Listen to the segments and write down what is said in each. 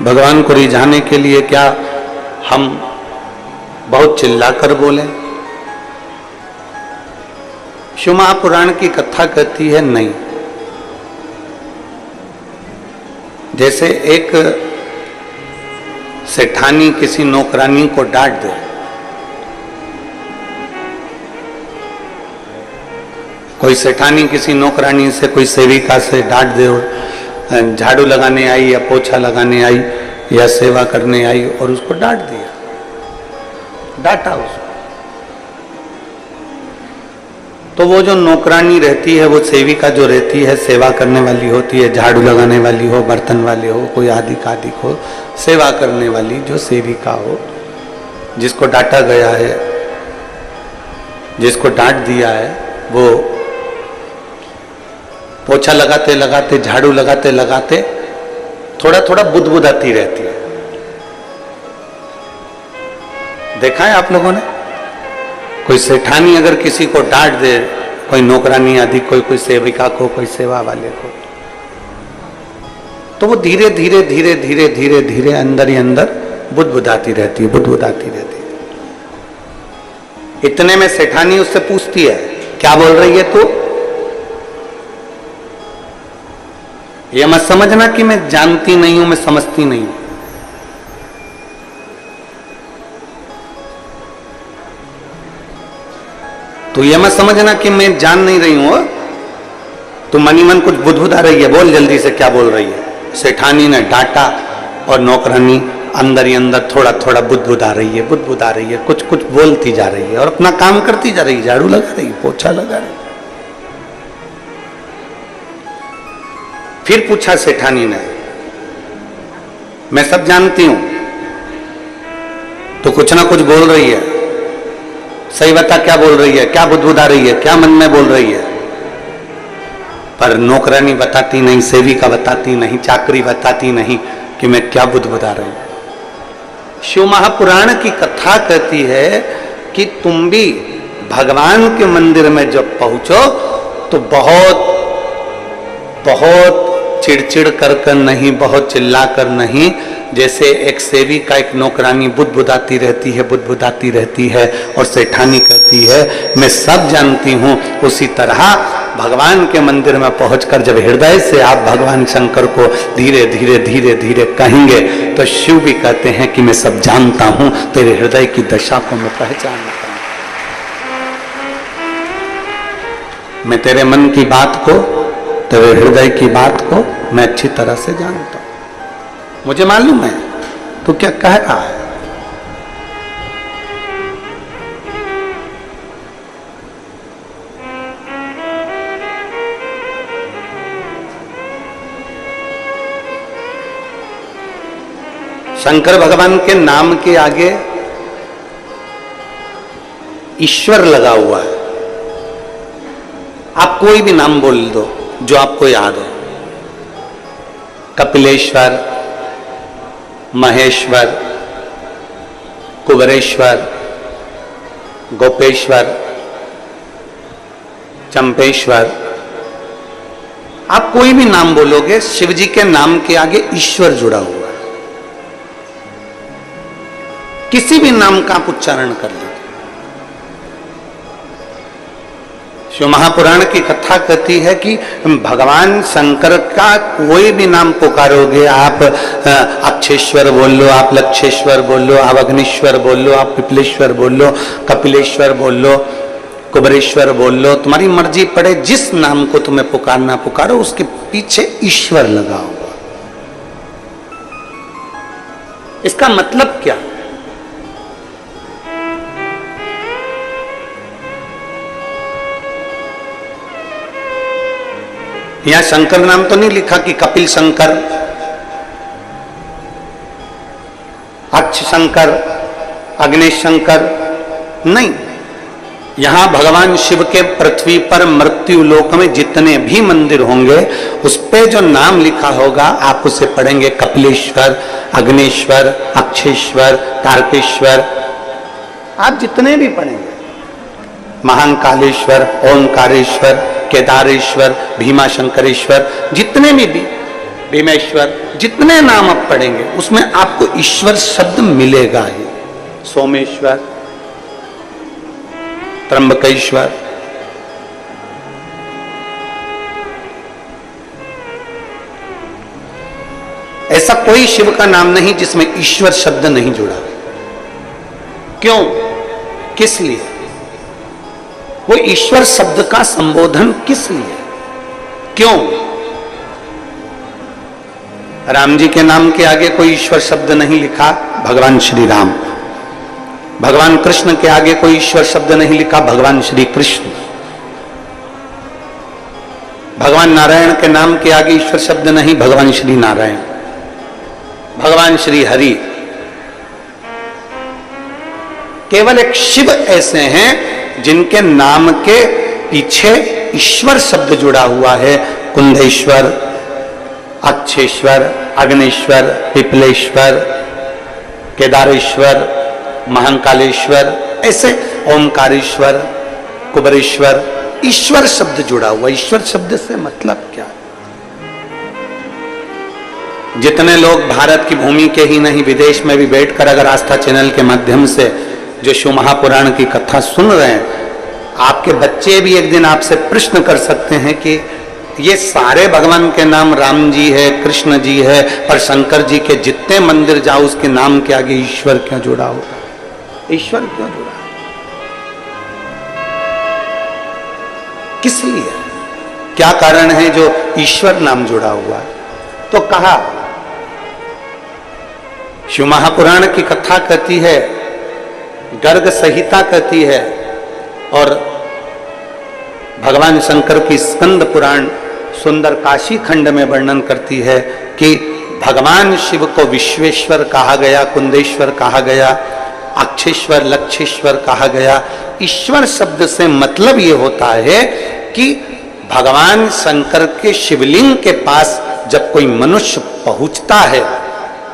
भगवान को रिझाने के लिए क्या हम बहुत चिल्लाकर बोलें? शिव महापुराण की कथा कहती है नहीं। जैसे एक सेठानी किसी नौकरानी को डांट दे, कोई सेठानी किसी नौकरानी से, कोई सेविका से डांट दे, झाड़ू लगाने आई या पोछा लगाने आई या सेवा करने आई और उसको डांट दिया, डांटा उसको, तो वो जो नौकरानी रहती है, वो सेविका जो रहती है, सेवा करने वाली होती है, झाड़ू लगाने वाली हो, बर्तन वाले हो, कोई आदिक आदिक हो, सेवा करने वाली जो सेविका हो, जिसको डांटा गया है, जिसको डांट दिया है, वो पोछा लगाते लगाते, झाड़ू लगाते लगाते थोड़ा थोड़ा बुदबुदाती रहती है। देखा है आप लोगों ने? कोई सेठानी अगर किसी को डांट दे, कोई नौकरानी आदि, कोई सेविका को, कोई सेवा वाले को, तो वो धीरे धीरे धीरे धीरे धीरे धीरे अंदर ही अंदर बुदबुदाती रहती है, बुदबुदाती रहती है। इतने में सेठानी उससे पूछती है, क्या बोल रही है तू? ये मत समझना कि मैं जानती नहीं हूं, मैं समझती नहीं हूं। तो ये मत समझना कि मैं जान नहीं रही हूं, तो मनी मन कुछ बुदबुदा रही है, बोल जल्दी से क्या बोल रही है। सेठानी ने डांटा और नौकरानी अंदर ही अंदर थोड़ा थोड़ा बुदबुदा रही है, बुदबुदा रही है, कुछ कुछ बोलती जा रही है और अपना काम करती जा रही है, झाड़ू लगा रही है, पोछा लगा रही है। फिर पूछा सेठानी ने, मैं सब जानती हूं, तो कुछ ना कुछ बोल रही है, सही बता क्या बोल रही है, क्या बुदबुदा रही है, क्या मन में बोल रही है? पर नौकरानी बताती नहीं, सेविका बताती नहीं, चाकरी बताती नहीं कि मैं क्या बुदबुदा रही हूं। शिव महापुराण की कथा कहती है कि तुम भी भगवान के मंदिर में जब पहुंचो तो बहुत बहुत चिड़चिड़ कर नहीं, बहुत चिल्ला कर नहीं, जैसे एक सेविका एक नौकरानी बुदबुदाती रहती है, बुदबुदाती रहती है और सेठानी कहती है मैं सब जानती हूं, उसी तरह भगवान के मंदिर में पहुंचकर जब हृदय से आप भगवान शंकर को धीरे धीरे धीरे धीरे कहेंगे तो शिव भी कहते हैं कि मैं सब जानता हूं, तेरे हृदय की दशा को मैं पहचानता हूं, मैं तेरे मन की बात को, तेरे हृदय की बात को मैं अच्छी तरह से जानता हूं, मुझे मालूम है तू क्या कह रहा है। शंकर भगवान के नाम के आगे ईश्वर लगा हुआ है। आप कोई भी नाम बोल दो जो आपको याद है, कपिलेश्वर, महेश्वर, कुबरेश्वर, गोपेश्वर, चंपेश्वर, आप कोई भी नाम बोलोगे, शिव जी के नाम के आगे ईश्वर जुड़ा हुआ है। किसी भी नाम का आप उच्चारण कर लीजिए। शिव महापुराण की कथा कहती है कि भगवान शंकर का कोई भी नाम पुकारोगे, आप अक्षेश्वर बोल लो, आप लक्षेश्वर बोल लो, आप अग्निश्वर बोल लो, आप पिपलेश्वर बोल लो, कपिलेश्वर बोल लो, कुबरेश्वर बोल लो, तुम्हारी मर्जी पड़े, जिस नाम को तुम्हें पुकारना पुकारो, उसके पीछे ईश्वर लगा हुआ। इसका मतलब क्या? यहां शंकर नाम तो नहीं लिखा कि कपिल शंकर, अक्ष शंकर, अग्नेश शंकर, नहीं। यहां भगवान शिव के पृथ्वी पर मृत्यु लोक में जितने भी मंदिर होंगे उस पे जो नाम लिखा होगा आप उसे पढ़ेंगे कपिलेश्वर, अग्नेश्वर, अक्षेश्वर, तारकेश्वर, आप जितने भी पढ़ेंगे, महाकालेश्वर, ओंकारेश्वर, केदारेश्वर, भीमाशंकरेश्वर, जितने भी भीमेश्वर, जितने नाम आप पढ़ेंगे उसमें आपको ईश्वर शब्द मिलेगा ही। सोमेश्वर, त्र्यंबकेश्वर, ऐसा कोई शिव का नाम नहीं जिसमें ईश्वर शब्द नहीं जुड़ा। क्यों, किस लिए? वो ईश्वर शब्द का संबोधन किस लिए, क्यों? राम जी के नाम के आगे कोई ईश्वर शब्द नहीं लिखा, भगवान श्री राम। भगवान कृष्ण के आगे कोई ईश्वर शब्द नहीं लिखा, भगवान श्री कृष्ण। भगवान नारायण के नाम के आगे ईश्वर शब्द नहीं, भगवान श्री नारायण। भगवान श्री हरि। केवल एक शिव ऐसे हैं जिनके नाम के पीछे ईश्वर शब्द जुड़ा हुआ है। कुंदेश्वर, अक्षेश्वर, अग्नेश्वर, पिपलेश्वर, केदारेश्वर, महाकालेश्वर, ऐसे ओमकारेश्वर, कुबरेश्वर, ईश्वर शब्द जुड़ा हुआ। ईश्वर शब्द से मतलब क्या? जितने लोग भारत की भूमि के ही नहीं विदेश में भी बैठकर अगर आस्था चैनल के माध्यम से जो शिव महापुराण की कथा सुन रहे हैं, आपके बच्चे भी एक दिन आपसे प्रश्न कर सकते हैं कि ये सारे भगवान के नाम राम जी है, कृष्ण जी है, पर शंकर जी के जितने मंदिर जाओ उसके नाम के आगे ईश्वर क्यों जुड़ा होगा? ईश्वर क्यों जुड़ा? किस लिए? क्या कारण है जो ईश्वर नाम जुड़ा हुआ है? तो कहा, शिव महापुराण की कथा कहती है, गर्ग संहिता कहती है, और भगवान शंकर की स्कंद पुराण सुंदर काशी खंड में वर्णन करती है कि भगवान शिव को विश्वेश्वर कहा गया, कुंदेश्वर कहा गया, अक्षेश्वर, लक्षेश्वर कहा गया। ईश्वर शब्द से मतलब ये होता है कि भगवान शंकर के शिवलिंग के पास जब कोई मनुष्य पहुंचता है,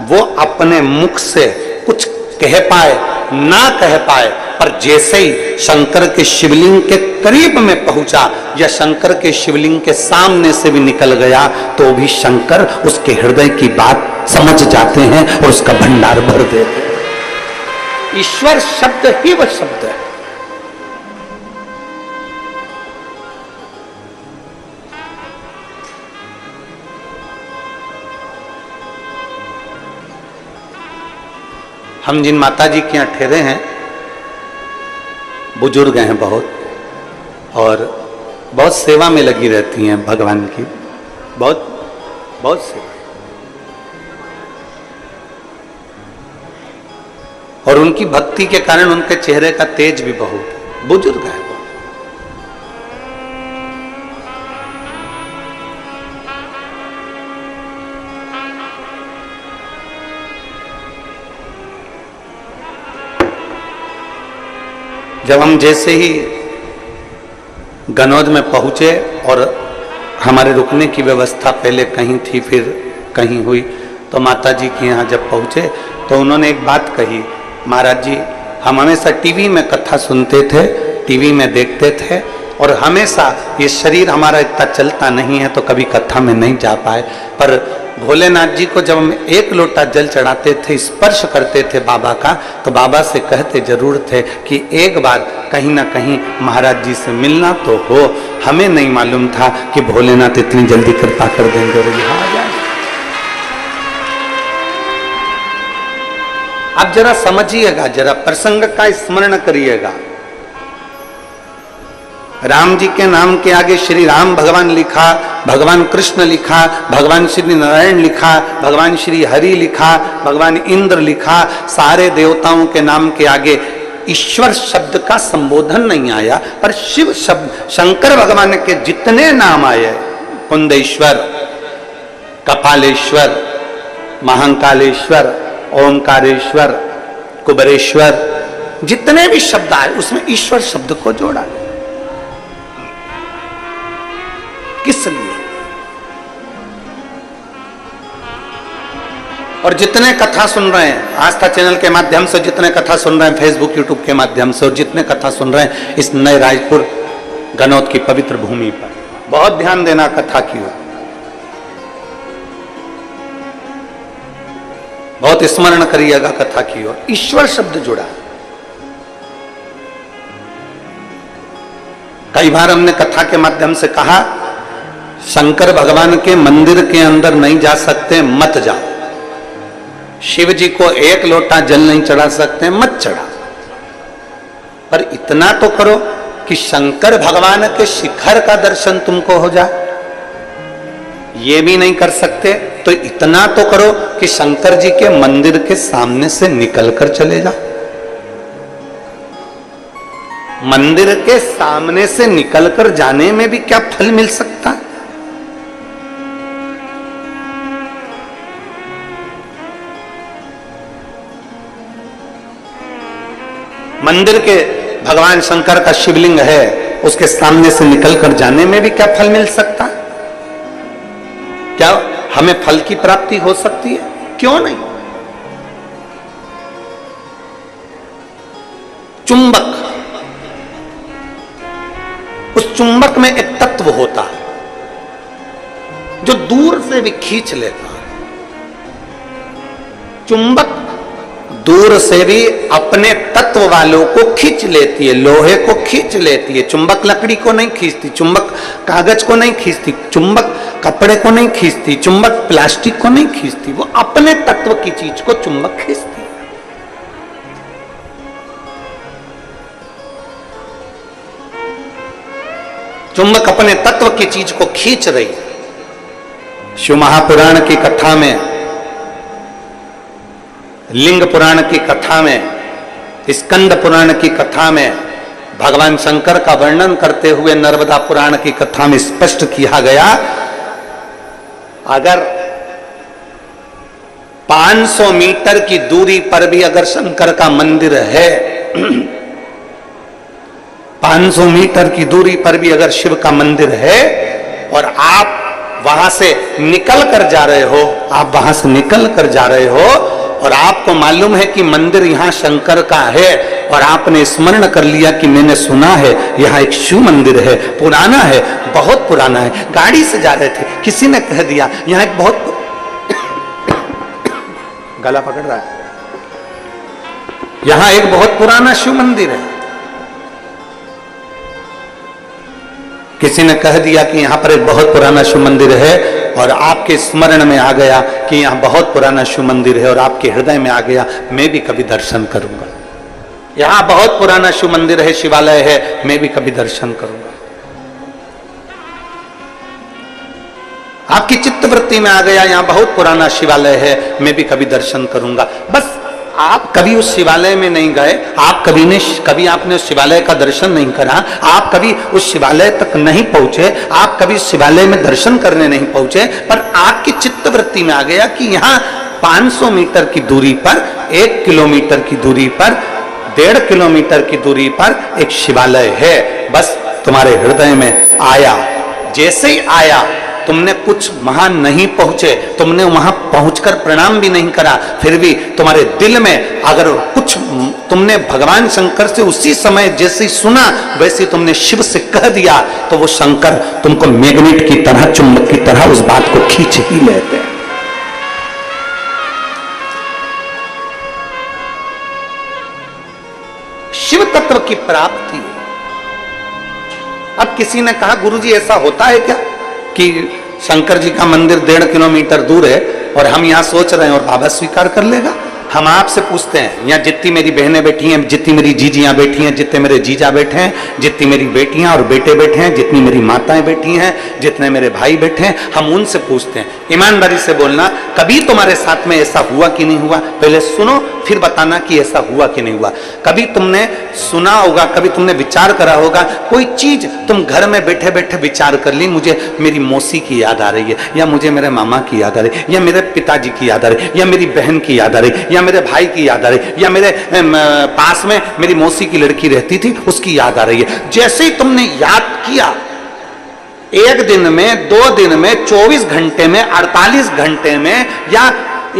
वो अपने मुख से कुछ कह पाए ना कह पाए, पर जैसे ही शंकर के शिवलिंग के करीब में पहुंचा या शंकर के शिवलिंग के सामने से भी निकल गया, तो भी शंकर उसके हृदय की बात समझ जाते हैं और उसका भंडार भर देते हैं। ईश्वर शब्द ही वह शब्द है। हम जिन माता जी के यहाँ ठहरे हैं, बुजुर्ग हैं बहुत, और बहुत सेवा में लगी रहती हैं भगवान की, बहुत सेवा। और उनकी भक्ति के कारण उनके चेहरे का तेज भी बहुत है। बुजुर्ग है। जब हम जैसे ही गनौद में पहुंचे और हमारे रुकने की व्यवस्था पहले कहीं थी फिर कहीं हुई, तो माता जी के यहाँ जब पहुंचे तो उन्होंने एक बात कही, महाराज जी हम हमेशा टीवी में कथा सुनते थे, टीवी में देखते थे, और हमेशा ये शरीर हमारा इतना चलता नहीं है तो कभी कथा में नहीं जा पाए, पर भोलेनाथ जी को जब हम एक लोटा जल चढ़ाते थे, स्पर्श करते थे बाबा का, तो बाबा से कहते जरूर थे कि एक बार कहीं ना कहीं महाराज जी से मिलना तो हो। हमें नहीं मालूम था कि भोलेनाथ इतनी जल्दी कृपा कर देंगे और यहाँ आ जाए। आप जरा समझिएगा, जरा प्रसंग का स्मरण करिएगा। राम जी के नाम के आगे श्री राम भगवान लिखा, भगवान कृष्ण लिखा, भगवान श्री नारायण लिखा, भगवान श्री हरि लिखा, भगवान इंद्र लिखा। सारे देवताओं के नाम के आगे ईश्वर शब्द का संबोधन नहीं आया, पर शिव शब्द, शंकर भगवान के जितने नाम आए, कुंदेश्वर, कपालेश्वर, महाकालेश्वर, ओमकारेश्वर, कुबरेश्वर, जितने भी शब्द आए उसमें ईश्वर शब्द को जोड़ा। किस लिए? और जितने कथा सुन रहे हैं आस्था चैनल के माध्यम से, जितने कथा सुन रहे हैं फेसबुक यूट्यूब के माध्यम से, और जितने कथा सुन रहे हैं इस नए रायपुर गनौद की पवित्र भूमि पर, बहुत ध्यान देना कथा की हो। बहुत स्मरण करिएगा कथा की ओर। ईश्वर शब्द जुड़ा। कई बार हमने कथा के माध्यम से कहा, शंकर भगवान के मंदिर के अंदर नहीं जा सकते, मत जाओ। शिव जी को एक लोटा जल नहीं चढ़ा सकते, मत चढ़ा। पर इतना तो करो कि शंकर भगवान के शिखर का दर्शन तुमको हो जाए। ये भी नहीं कर सकते तो इतना तो करो कि शंकर जी के मंदिर के सामने से निकलकर चले जाओ। मंदिर के सामने से निकलकर जाने में भी क्या फल मिल सकता है? मंदिर के भगवान शंकर का शिवलिंग है, उसके सामने से निकलकर जाने में भी क्या फल मिल सकता है? क्या हमें फल की प्राप्ति हो सकती है? क्यों नहीं? चुंबक, उस चुंबक में एक तत्व होता है जो दूर से भी खींच लेता है। चुंबक दूर से भी अपने तत्व वालों को खींच लेती है, लोहे को खींच लेती है। चुंबक लकड़ी को नहीं खींचती, चुंबक कागज को नहीं खींचती, चुंबक कपड़े को नहीं खींचती, चुंबक प्लास्टिक को नहीं खींचती, वो अपने तत्व की चीज को चुंबक खींचती है। चुंबक अपने तत्व की चीज को खींच रही है। शिव महापुराण की कथा में, लिंग पुराण की कथा में, स्कंद पुराण की कथा में भगवान शंकर का वर्णन करते हुए नर्मदा पुराण की कथा में स्पष्ट किया गया, अगर 500 मीटर की दूरी पर भी अगर शंकर का मंदिर है 500 मीटर की दूरी पर भी अगर शिव का मंदिर है और आप वहां से निकल कर जा रहे हो, आप वहां से निकल कर जा रहे हो और आपको मालूम है कि मंदिर यहां शंकर का है और आपने स्मरण कर लिया कि मैंने सुना है यहां एक शिव मंदिर है, पुराना है, बहुत पुराना है। गाड़ी से जा रहे थे, किसी ने कह दिया यहां एक बहुत गला पकड़ रहा है, यहां एक बहुत पुराना शिव मंदिर है। किसी ने कह दिया कि यहां पर एक बहुत पुराना शिव मंदिर है और आपके स्मरण में आ गया कि यहां बहुत पुराना शिव मंदिर है और आपके हृदय में आ गया मैं भी कभी दर्शन करूंगा, यहां बहुत पुराना शिव मंदिर है, शिवालय है, मैं भी कभी दर्शन करूंगा। आपकी चित्तवृत्ति में आ गया यहां बहुत पुराना शिवालय है, मैं भी कभी दर्शन करूंगा। बस आप कभी उस शिवालय में नहीं गए, आप कभी आपने उस शिवालय का दर्शन नहीं करा, आप कभी उस शिवालय तक नहीं पहुंचे, आप कभी उस शिवालय में दर्शन करने नहीं पहुंचे, पर आपकी चित्तवृत्ति में आ गया कि यहाँ 500 मीटर की दूरी पर, 1 किलोमीटर की दूरी पर, 1.5 किलोमीटर की दूरी पर एक शिवालय है। बस तुम्हारे हृदय में आया, जैसे ही आया तुमने कुछ वहां नहीं पहुंचे, तुमने वहां पहुंचकर प्रणाम भी नहीं करा, फिर भी तुम्हारे दिल में अगर कुछ तुमने भगवान शंकर से उसी समय जैसे ही सुना वैसे तुमने शिव से कह दिया तो वो शंकर तुमको मैग्नेट की तरह, चुंबक की तरह उस बात को खींच ही लेते हैं। शिव तत्व की प्राप्ति। अब किसी ने कहा गुरुजी ऐसा होता है क्या कि शंकर जी का मंदिर 1.5 किलोमीटर दूर है और हम यहाँ सोच रहे हैं और बाबा स्वीकार कर लेगा? हम आपसे पूछते हैं, यहाँ जितनी मेरी बहनें बैठी हैं, जितनी मेरी जीजियां बैठी हैं, जितने मेरे जीजा बैठे हैं, जितनी मेरी बेटियां और बेटे बैठे हैं, जितनी मेरी माताएं बैठी हैं, जितने मेरे भाई बैठे हैं, हम उनसे पूछते हैं, ईमानदारी से बोलना कभी तुम्हारे साथ में ऐसा हुआ कि नहीं हुआ? पहले सुनो फिर बताना कि ऐसा हुआ कि नहीं हुआ। कभी तुमने सुना होगा, कभी तुमने विचार करा होगा, कोई चीज तुम घर में बैठे बैठे विचार कर ली, मुझे मेरी मौसी की याद आ रही है, या मुझे मेरे मामा की याद आ रही है, या मेरे पिताजी की याद आ रही है, या मेरी बहन की याद आ रही है, या मेरे भाई की याद आ रही है, या मेरे पास में मेरी मौसी की लड़की रहती थी उसकी याद आ रही है। जैसे ही तुमने याद किया, 1 दिन में, 2 दिन में, 24 घंटे में, 48 घंटे में, या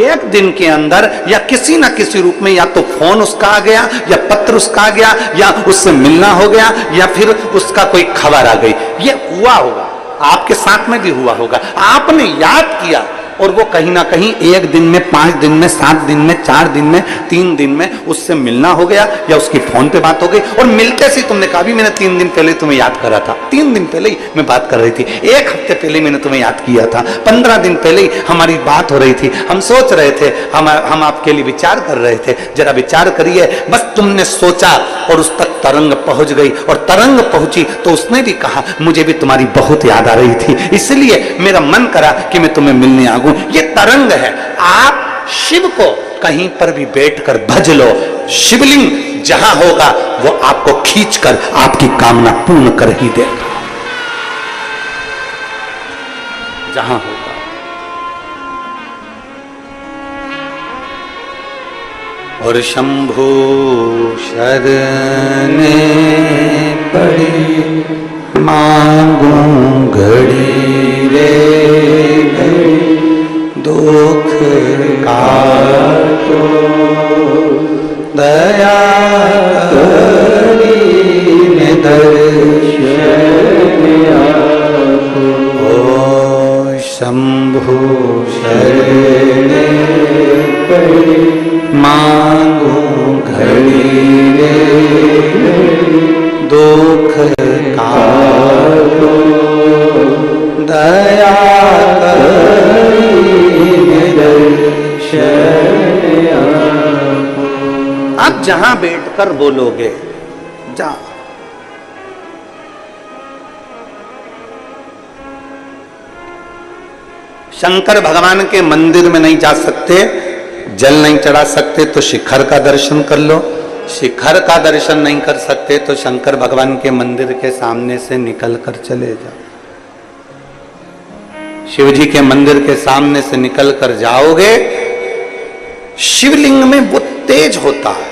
1 दिन के अंदर, या किसी ना किसी रूप में, या तो फोन उसका आ गया, या पत्र उसका आ गया, या उससे मिलना हो गया, या फिर उसका कोई खबर आ गई, ये हुआ होगा, आपके साथ में भी हुआ होगा। आपने याद किया और वो कहीं ना कहीं 1 दिन में, 5 दिन में, 7 दिन में, 4 दिन में, 3 दिन में उससे मिलना हो गया या उसकी फोन पे बात हो गई। और मिलते से तुमने कहा भी मैंने 3 दिन पहले तुम्हें याद करा था, 3 दिन पहले ही मैं बात कर रही थी, 1 हफ्ते पहले मैंने तुम्हें याद किया था, 15 दिन पहले ही हमारी बात हो रही थी, हम सोच रहे थे, हम आपके लिए विचार कर रहे थे, जरा विचार करिए। बस तुमने सोचा और उस तक तरंग पहुंच गई, और तरंग पहुंची तो उसने भी कहा मुझे भी तुम्हारी बहुत याद आ रही थी, इसलिए मेरा मन करा कि मैं तुम्हें मिलने आ गऊं। ये तरंग है। आप शिव को कहीं पर भी बैठकर भज लो, शिवलिंग जहां होगा वो आपको खींचकर आपकी कामना पूर्ण कर ही देगा, जहां होगा। और शंभु शरणे पड़ी मांगू घड़ी रे घड़ी, दुख काटो दया करी दर्शन ओ शंभु शरणे पड़ी मांगू घड़ी रे दुख काटो दया आप जहां बैठकर बोलोगे जा। शंकर भगवान के मंदिर में नहीं जा सकते, जल नहीं चढ़ा सकते तो शिखर का दर्शन कर लो, शिखर का दर्शन नहीं कर सकते तो शंकर भगवान के मंदिर के सामने से निकल कर चले जाओ। शिव जी के मंदिर के सामने से निकल कर जाओगे, शिवलिंग में वो तेज होता है,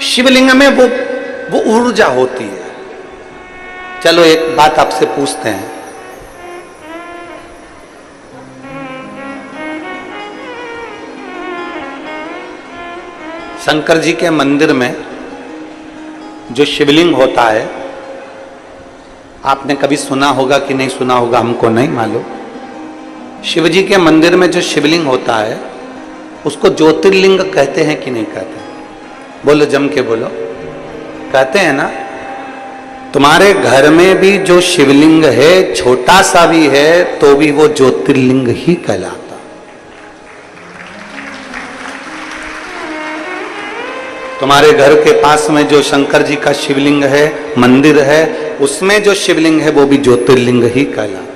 शिवलिंग में वो ऊर्जा होती है। चलो एक बात आपसे पूछते हैं, शंकर जी के मंदिर में जो शिवलिंग होता है, आपने कभी सुना होगा कि नहीं सुना होगा हमको नहीं मालूम। शिव जी के मंदिर में जो शिवलिंग होता है उसको ज्योतिर्लिंग कहते हैं कि नहीं कहते? बोलो, जम के बोलो। कहते हैं ना? तुम्हारे घर में भी जो शिवलिंग है, छोटा सा भी है तो भी वो ज्योतिर्लिंग ही कहलाता। तुम्हारे घर के पास में जो शंकर जी का शिवलिंग है, मंदिर है, उसमें जो शिवलिंग है वो भी ज्योतिर्लिंग ही कहलाता।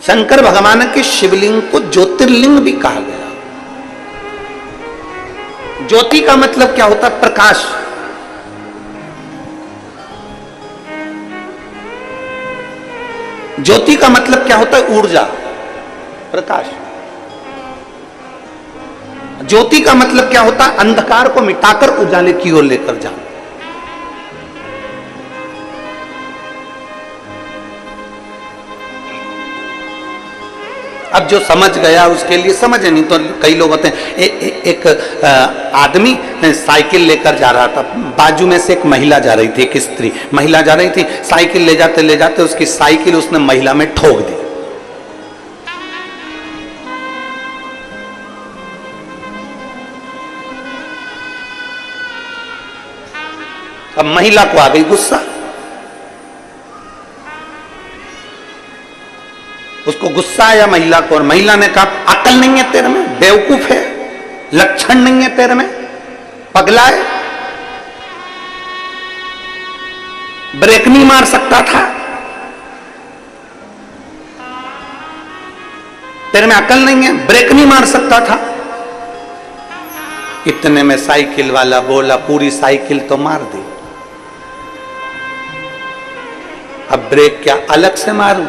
शंकर भगवान के शिवलिंग को ज्योतिर्लिंग भी कहा गया। ज्योति का मतलब क्या होता है? प्रकाश। ज्योति का मतलब क्या होता है? ऊर्जा, प्रकाश। ज्योति का मतलब क्या होता है? अंधकार को मिटाकर उजाले की ओर लेकर जाना। अब जो समझ गया उसके लिए समझ, नहीं तो कई लोग होते हैं। एक आदमी साइकिल लेकर जा रहा था, बाजू में से एक महिला जा रही थी, एक स्त्री महिला जा रही थी, साइकिल ले जाते उसकी साइकिल उसने महिला में ठोक दी। अब महिला को आ गई गुस्सा, उसको गुस्सा आया महिला को, और महिला ने कहा अकल नहीं है तेरे में, बेवकूफ है, लक्षण नहीं है तेरे में, पगला है, ब्रेक नहीं मार सकता था, तेरे में अकल नहीं है, ब्रेक नहीं मार सकता था। इतने में साइकिल वाला बोला पूरी साइकिल तो मार दी, अब ब्रेक क्या अलग से मारूं?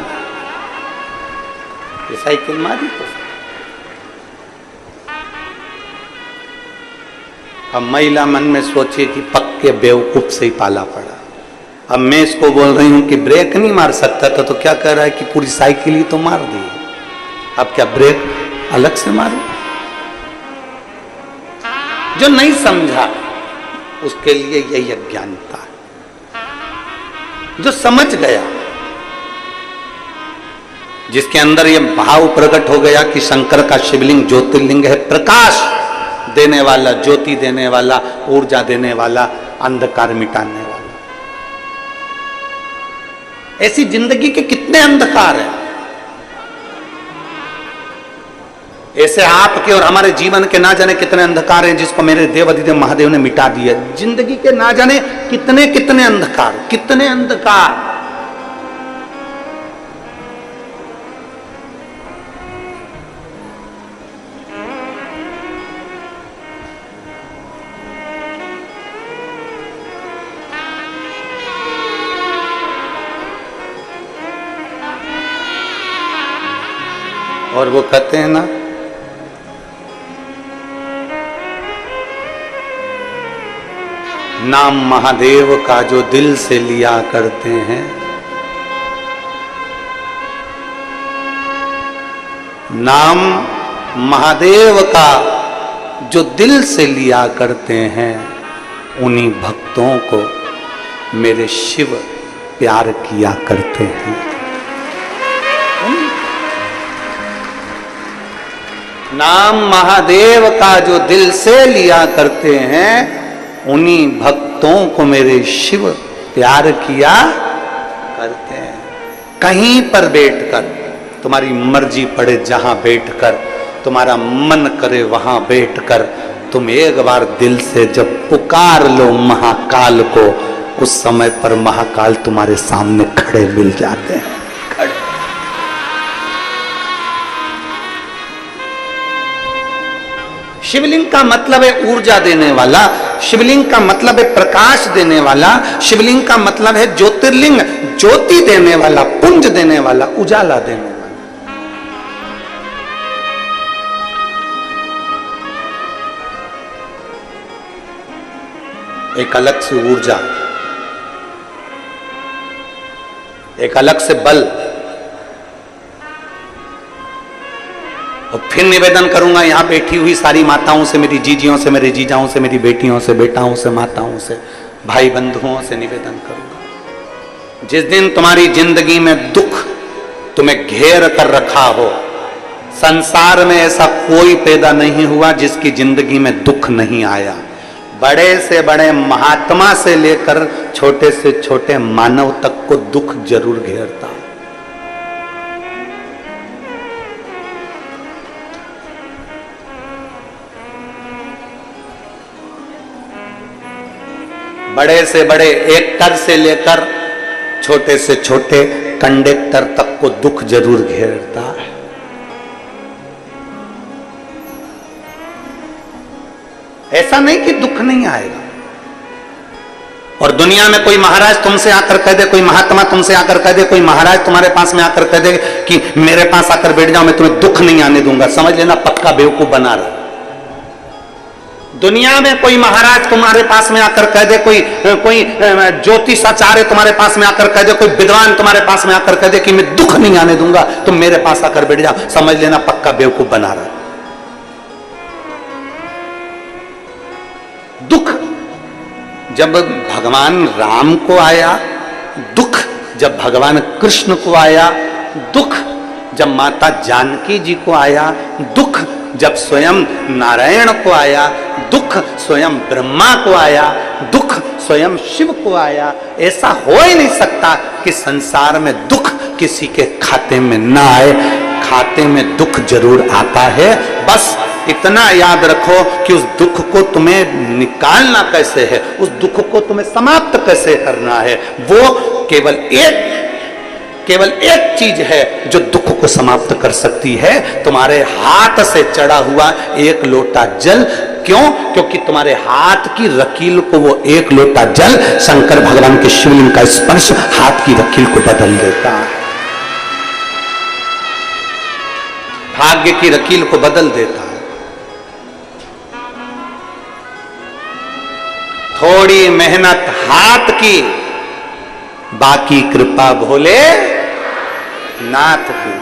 ये साइकिल मारी तो। अब महिला मन में सोचे कि पक्के बेवकूफ से ही पाला पड़ा। अब मैं इसको बोल रही हूं कि ब्रेक नहीं मार सकता था, तो क्या कह रहा है कि पूरी साइकिल ही तो मार दी, अब क्या ब्रेक अलग से मारूं? जो नहीं समझा उसके लिए यही अज्ञानता है। जो समझ गया, जिसके अंदर ये भाव प्रकट हो गया कि शंकर का शिवलिंग ज्योतिर्लिंग है, प्रकाश देने वाला, ज्योति देने वाला, ऊर्जा देने वाला, अंधकार मिटाने वाला। ऐसी जिंदगी के कितने अंधकार हैं, ऐसे आपके और हमारे जीवन के ना जाने कितने अंधकार हैं, जिसको मेरे देवाधिदेव महादेव ने मिटा दिया। जिंदगी के ना जाने कितने कितने अंधकार, कितने अंधकार। और वो कहते हैं ना, नाम महादेव का जो दिल से लिया करते हैं, नाम महादेव का जो दिल से लिया करते हैं, उन्हीं भक्तों को मेरे शिव प्यार किया करते हैं। नाम महादेव का जो दिल से लिया करते हैं, उन्हीं भक्तों को मेरे शिव प्यार किया करते हैं। कहीं पर बैठकर, तुम्हारी मर्जी पड़े जहां बैठकर, तुम्हारा मन करे वहां बैठकर, तुम एक बार दिल से जब पुकार लो महाकाल को, उस समय पर महाकाल तुम्हारे सामने खड़े मिल जाते हैं। शिवलिंग का मतलब है ऊर्जा देने वाला, शिवलिंग का मतलब है प्रकाश देने वाला, शिवलिंग का मतलब है ज्योतिर्लिंग, ज्योति देने वाला, पुंज देने वाला, उजाला देने वाला। एक अलग से ऊर्जा, एक अलग से बल। और फिर निवेदन करूंगा यहां बैठी हुई सारी माताओं से, मेरी जीजियों से, मेरे जीजाओं से, मेरी बेटियों से, बेटाओं से, माताओं से, भाई बंधुओं से निवेदन करूंगा, जिस दिन तुम्हारी जिंदगी में दुख तुम्हें घेर कर रखा हो, संसार में ऐसा कोई पैदा नहीं हुआ जिसकी जिंदगी में दुख नहीं आया। बड़े से बड़े महात्मा से लेकर छोटे से छोटे मानव तक को दुख जरूर घेरता है। बड़े से बड़े एक्टर से लेकर छोटे से छोटे कंडक्टर तक को दुख जरूर घेरता है। ऐसा नहीं कि दुख नहीं आएगा। और दुनिया में कोई महाराज तुमसे आकर कह दे, कोई महात्मा तुमसे आकर कह दे, कोई महाराज तुम्हारे पास में आकर कह दे कि मेरे पास आकर बैठ जाओ, मैं तुम्हें दुख नहीं आने दूंगा, समझ लेना पक्का बेवकूफ बना रहा। दुनिया में कोई महाराज तुम्हारे पास में आकर कह दे, कोई ज्योतिषाचार्य तुम्हारे पास में आकर कह दे, कोई विद्वान तुम्हारे पास में आकर कह दे कि मैं दुख नहीं आने दूंगा, तुम मेरे पास आकर बैठ जाओ, समझ लेना पक्का बेवकूफ बना रहा। दुख जब भगवान राम को आया, दुख जब भगवान कृष्ण को आया, दुख जब माता जानकी जी को आया, दुख जब स्वयं नारायण को आया, दुख स्वयं ब्रह्मा को आया, दुख स्वयं शिव को आया। ऐसा हो ही नहीं सकता कि संसार में दुख किसी के खाते में ना आए। खाते में दुख जरूर आता है, बस इतना याद रखो कि उस दुख को तुम्हें निकालना कैसे है, उस दुख को तुम्हें समाप्त कैसे करना है। वो केवल एक चीज है जो दुख को समाप्त कर सकती है, तुम्हारे हाथ से चढ़ा हुआ एक लोटा जल। क्यों? क्योंकि तुम्हारे हाथ की रकील को वो एक लोटा जल, शंकर भगवान के शिवलिंग का स्पर्श हाथ की रकील को बदल देता है, भाग्य की रकील को बदल देता है। थोड़ी मेहनत हाथ की, बाकी कृपा भोले नाथ की।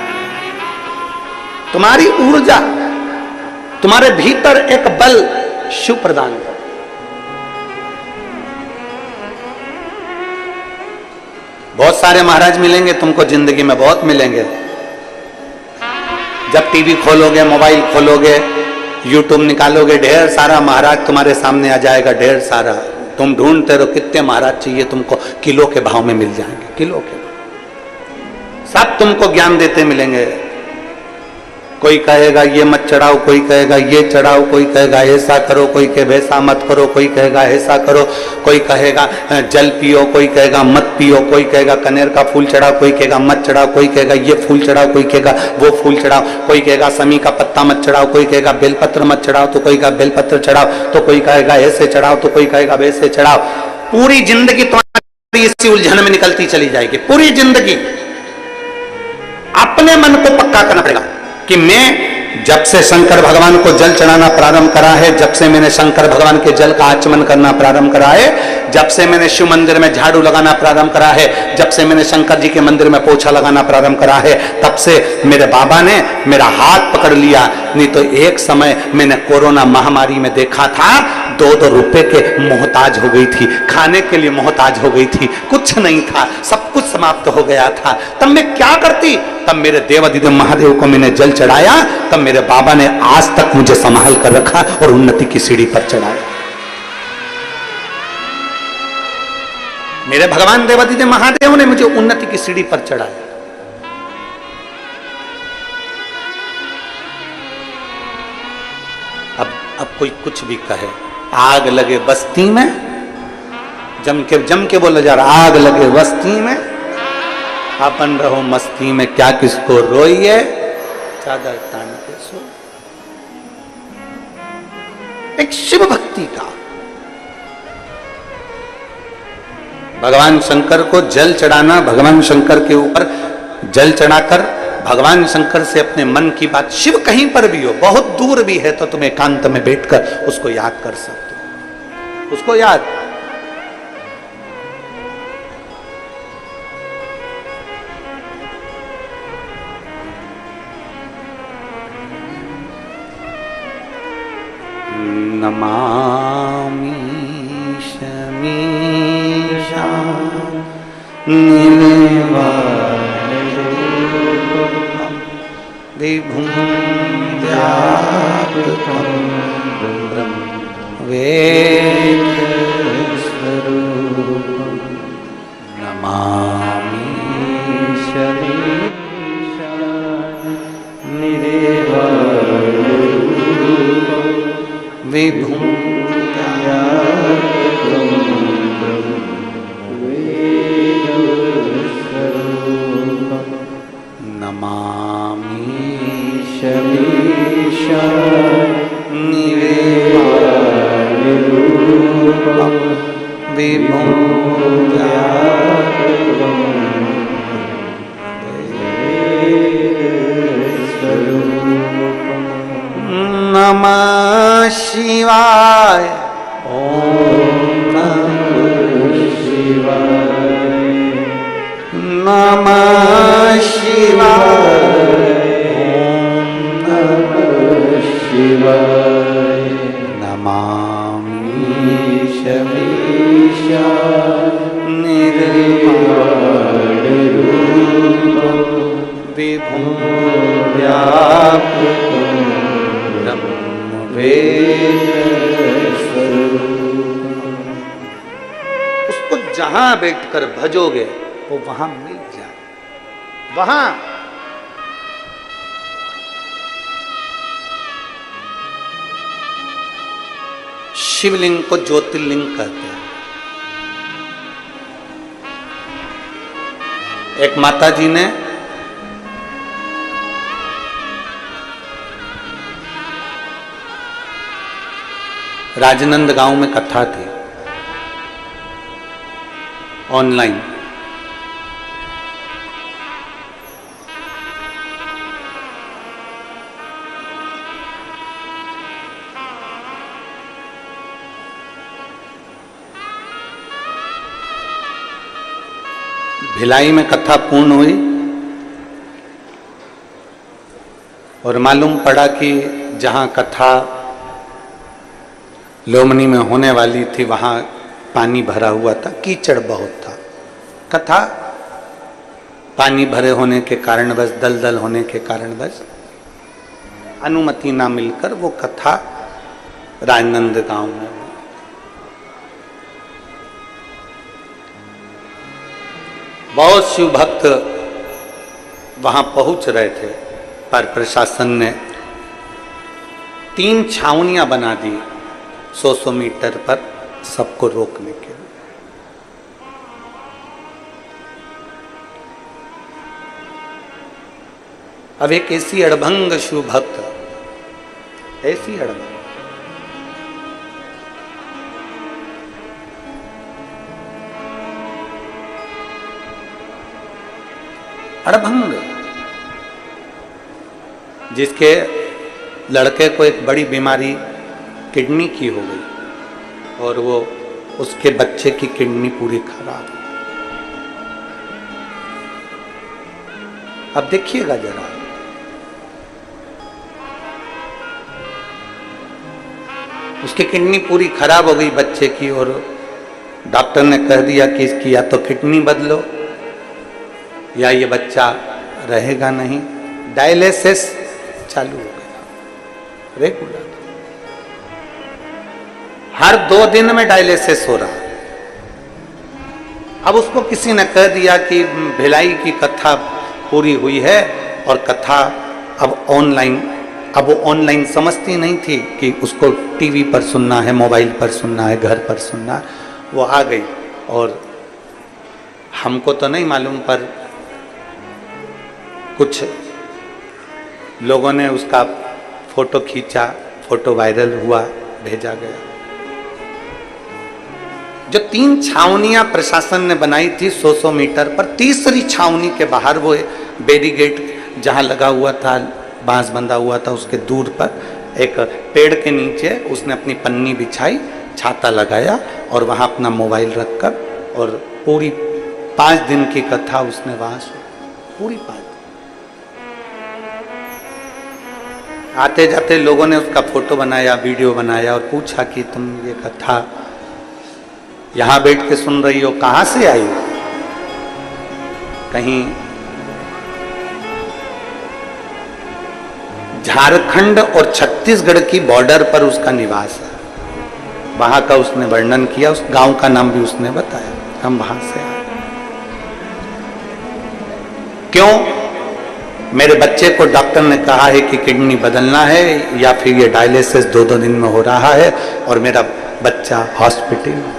तुम्हारी ऊर्जा, तुम्हारे भीतर एक बल शिव प्रदान कर। बहुत सारे महाराज मिलेंगे तुमको जिंदगी में, बहुत मिलेंगे। जब टीवी खोलोगे, मोबाइल खोलोगे, यूट्यूब निकालोगे, ढेर सारा महाराज तुम्हारे सामने आ जाएगा, ढेर सारा। तुम ढूंढते रहो कितने महाराज चाहिए तुमको, किलो के भाव में मिल जाएंगे, किलो के। सब तुमको ज्ञान देते मिलेंगे। कोई कहेगा ये मत चढ़ाओ, कोई कहेगा ये चढ़ाओ, कोई कहेगा ऐसा करो, कोई कहे वैसा मत करो, कोई कहेगा ऐसा करो, कोई कहेगा जल पियो, कोई कहेगा मत पियो, कोई कहेगा कनेर का फूल चढ़ाओ, कोई कहेगा मत चढ़ाओ, कोई कहेगा ये फूल चढ़ाओ, कोई कहेगा वो फूल चढ़ाओ, कोई कहेगा समी का पत्ता मत चढ़ाओ, कोई कहेगा बेलपत्र मत चढ़ाओ, तो कोई कहेगा बेलपत्र चढ़ाओ, तो कोई कहेगा ऐसे चढ़ाओ, तो कोई कहेगा वैसे चढ़ाओ। पूरी जिंदगी तुम्हारी इसी उलझन में निकलती चली जाएगी। पूरी जिंदगी अपने मन को पक्का करना पड़ेगा कि मैं जब से शंकर भगवान को जल चढ़ाना प्रारंभ करा है, जब से मैंने शंकर भगवान के जल का आचमन करना प्रारंभ करा है, जब से मैंने शिव मंदिर में झाड़ू लगाना प्रारंभ करा है, जब से मैंने शंकर जी के मंदिर में पोछा लगाना प्रारंभ करा है, तब से मेरे बाबा ने मेरा हाथ पकड़ लिया। नहीं तो एक समय मैंने कोरोना महामारी में देखा था, 2-2 रुपए के मोहताज हो गई थी, खाने के लिए मोहताज हो गई थी, कुछ नहीं था, सब कुछ समाप्त हो गया था। तब मैं क्या करती? तब मेरे देवादिदेव महादेव को मैंने जल चढ़ाया, तब मेरे बाबा ने आज तक मुझे संभाल कर रखा और उन्नति की सीढ़ी पर चढ़ाया। मेरे भगवान देवादिदेव महादेव ने मुझे उन्नति की सीढ़ी पर चढ़ाया। अब कोई कुछ भी कहे, आग लगे बस्ती में, जम के बोला जा रहा, आग लगे बस्ती में, अपन रहो मस्ती में, क्या किसको रोइए, चादर तान के सो। एक शिव भक्ति का भगवान शंकर को जल चढ़ाना, भगवान शंकर के ऊपर जल चढ़ाकर भगवान शंकर से अपने मन की बात, शिव कहीं पर भी हो, बहुत दूर भी है तो तुम एकांत में बैठकर उसको याद कर सकते हो, उसको याद। नमामि शमीशा विभुं व्यापकं वेदस्वरूपं नमामि शमीशा विभुं नमामि शमीशा निवेदितरूपं विभुं व्यापकं वेदस्वरूपं नमः शिवाय। ओम नमः शिवाय, नमः शिवाय, ओम नमः शिवाय, नमामि शमीशा निर्वाणरूपं विभुं व्यापकं उसको जहां बैठकर भजोगे वो वहां मिल जाए। वहां शिवलिंग को ज्योतिर्लिंग कहते हैं। एक माता जी ने राजनंद गांव में कथा थी ऑनलाइन। भिलाई में कथा पूर्ण हुई और मालूम पड़ा कि जहां कथा लोमनी में होने वाली थी वहां पानी भरा हुआ था, कीचड़ बहुत था। कथा पानी भरे होने के कारणवश, दलदल होने के कारणवश अनुमति ना मिलकर वो कथा राजनंद गांव में। बहुत शिव भक्त वहां पहुंच रहे थे, पर प्रशासन ने 3 छावनियां बना दी 100 मीटर पर सबको रोकने के लिए। अब एक ऐसी अड़भंग शिव भक्त, ऐसी अड़भंग, अड़भंग, जिसके लड़के को एक बड़ी बीमारी किडनी की हो गई और वो उसके बच्चे की किडनी पूरी खराब। अब देखिएगा जरा, उसकी किडनी पूरी खराब हो गई बच्चे की, और डॉक्टर ने कह दिया कि इसकी या तो किडनी बदलो या ये बच्चा रहेगा नहीं। डायलिसिस चालू हो गया रेगुलर, हर 2 दिन में डायलिसिस हो रहा। अब उसको किसी ने कह दिया कि भिलाई की कथा पूरी हुई है और कथा अब ऑनलाइन। अब वो ऑनलाइन समझती नहीं थी कि उसको टीवी पर सुनना है, मोबाइल पर सुनना है, घर पर सुनना है। वो आ गई और हमको तो नहीं मालूम, पर कुछ लोगों ने उसका फोटो खींचा, फोटो वायरल हुआ, भेजा गया। जो 3 छावनियां प्रशासन ने बनाई थी 100 मीटर पर, तीसरी छावनी के बाहर वो बैरिकेड जहां लगा हुआ था, बांस बंधा हुआ था, उसके दूर पर एक पेड़ के नीचे उसने अपनी पन्नी बिछाई, छाता लगाया और वहां अपना मोबाइल रखकर, और पूरी 5 दिन की कथा उसने वहां सुनी, पूरी 5 दिन। आते जाते लोगों ने उसका फोटो बनाया, वीडियो बनाया और पूछा कि तुम ये कथा यहां बैठ के सुन रही हो, कहां से आई हो? कहीं झारखंड और छत्तीसगढ़ की बॉर्डर पर उसका निवास है। वहां का उसने वर्णन किया, उस गांव का नाम भी उसने बताया, हम वहां से आए। क्यों? मेरे बच्चे को डॉक्टर ने कहा है कि किडनी बदलना है या फिर ये डायलिसिस 2-2 दिन में हो रहा है और मेरा बच्चा हॉस्पिटल में।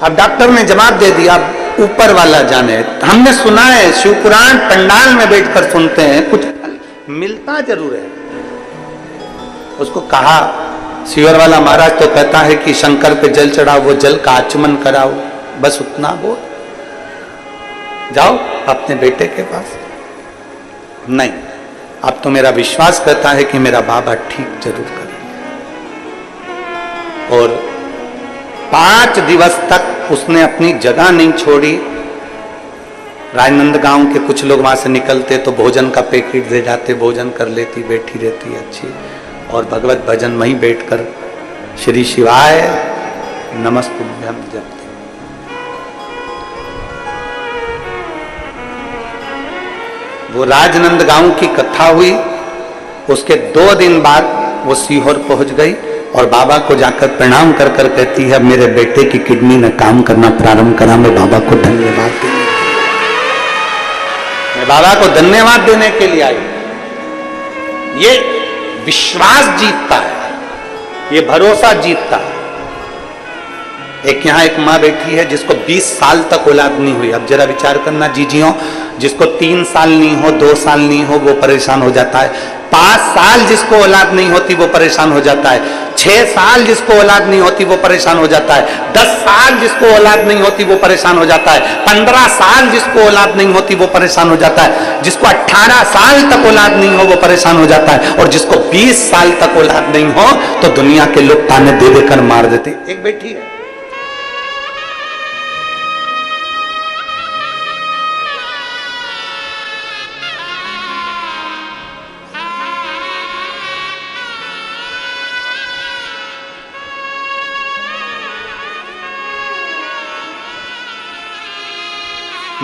अब डॉक्टर ने जवाब दे दिया, ऊपर वाला जाने। हमने सुना है, शिवपुराण पंडाल में बैठकर सुनते हैं, कुछ मिलता जरूर है। उसको कहा, शिवर वाला महाराज तो कहता है कि शंकर पे जल चढ़ाओ, वो जल का आचमन कराओ, बस उतना बोल, जाओ अपने बेटे के पास। नहीं, अब तो मेरा विश्वास करता है कि मेरा बाबा ठीक जरूर करेंगे। और 5 दिवस तक उसने अपनी जगह नहीं छोड़ी। राजनंद गांव के कुछ लोग वहां से निकलते तो भोजन का पैकेट दे जाते, भोजन कर लेती, बैठी रहती अच्छी, और भगवत भजन वहीं बैठकर श्री शिवाय नमस्तुभ्यम जपते। वो राजनंद गांव की कथा हुई, उसके 2 दिन बाद वो सीहोर पहुंच गई और बाबा को जाकर प्रणाम कर कर कहती है, मेरे बेटे की किडनी ने काम करना प्रारंभ करा, मैं बाबा को धन्यवाद देने, मैं बाबा को धन्यवाद देने के लिए आई। ये विश्वास जीतता है, ये भरोसा जीतता है। एक यहाँ एक माँ बैठी है जिसको 20 साल तक औलाद नहीं हुई। अब जरा विचार करना जीजियों, जिसको 3 साल नहीं हो, 2 साल नहीं हो, वो परेशान हो जाता है। 5 साल जिसको औलाद नहीं होती वो परेशान हो जाता है। 6 साल जिसको औलाद नहीं होती वो परेशान हो जाता है। 10 साल जिसको औलाद नहीं होती वो परेशान हो जाता है। 15 साल जिसको औलाद नहीं होती वो परेशान हो जाता है। जिसको 18 साल तक औलाद नहीं हो वो परेशान हो जाता है। और जिसको 20 साल तक औलाद नहीं हो तो दुनिया के लोग ताने दे देकर मार देते। एक बेटी है,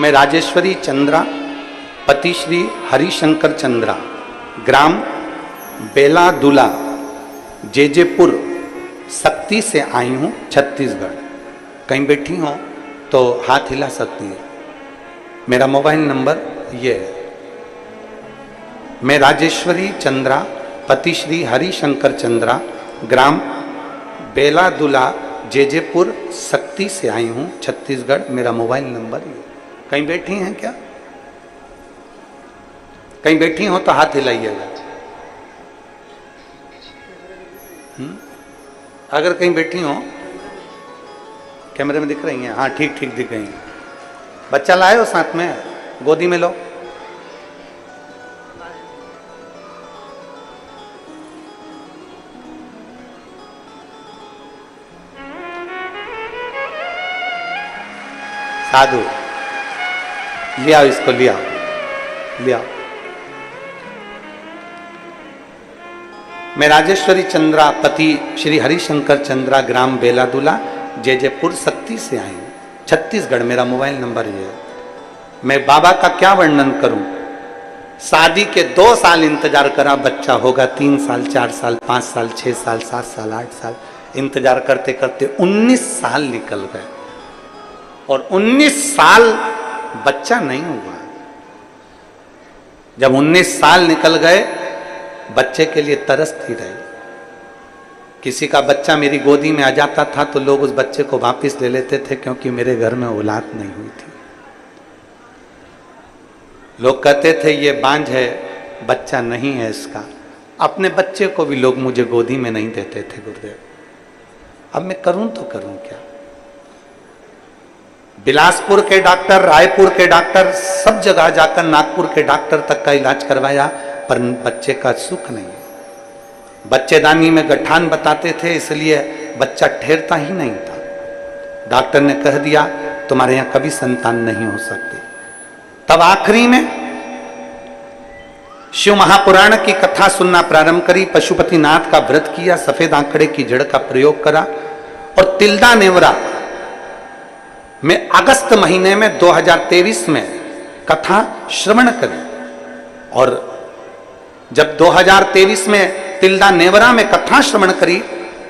मैं राजेश्वरी चंद्रा पति श्री हरिशंकर चंद्रा ग्राम बेलादुला जेजेपुर सक्ती से आई हूँ छत्तीसगढ़। कहीं बैठी हो तो हाथ हिला सकती है। मेरा मोबाइल नंबर ये है। मैं राजेश्वरी चंद्रा पति श्री हरिशंकर चंद्रा ग्राम बेलादुला जेजेपुर सक्ती से आई हूँ छत्तीसगढ़। मेरा मोबाइल नंबर ये। कहीं बैठी हैं क्या? कहीं बैठी हो तो हाथ हिलाइएगा। अगर कहीं बैठी हो, कैमरे में दिख रही हैं? हाँ ठीक ठीक दिख रही हैं। बच्चा लाए हो साथ में? गोदी में लो। साधु ले आओ, इसको ले आओ, ले आओ। मैं राजेश्वरी चंद्रा पति श्री हरिशंकर चंद्रा ग्राम बेलादुला जेजेपुर सक्ती से आई हूँ छत्तीसगढ़। मेरा मोबाइल नंबर ये है। मैं बाबा का क्या वर्णन करूं? शादी के 2 साल इंतजार करा, बच्चा होगा 3 साल 4 साल 5 साल 6 साल 7 साल 8 साल इंतजार करते करते 19 साल निकल गए और 19 साल बच्चा नहीं हुआ। जब 19 साल निकल गए, बच्चे के लिए तरसती रही। किसी का बच्चा मेरी गोदी में आ जाता था तो लोग उस बच्चे को वापस ले लेते थे, क्योंकि मेरे घर में औलाद नहीं हुई थी। लोग कहते थे ये बांझ है, बच्चा नहीं है इसका। अपने बच्चे को भी लोग मुझे गोदी में नहीं देते थे गुरुदेव। अब मैं करूं तो करूं क्या? बिलासपुर के डॉक्टर, रायपुर के डॉक्टर, सब जगह जाकर नागपुर के डॉक्टर तक का इलाज करवाया, पर बच्चे का सुख नहीं। बच्चेदानी में गठान बताते थे, इसलिए बच्चा ठहरता ही नहीं था। डॉक्टर ने कह दिया तुम्हारे यहां कभी संतान नहीं हो सकती। तब आखिरी में शिव महापुराण की कथा सुनना प्रारंभ करी, पशुपतिनाथ का व्रत किया, सफेद आंकड़े की जड़ का प्रयोग करा और तिल्दा नेवरा में अगस्त महीने में 2023 में कथा श्रवण करी। और जब 2023 में तिल्दा नेवरा में कथा श्रवण करी,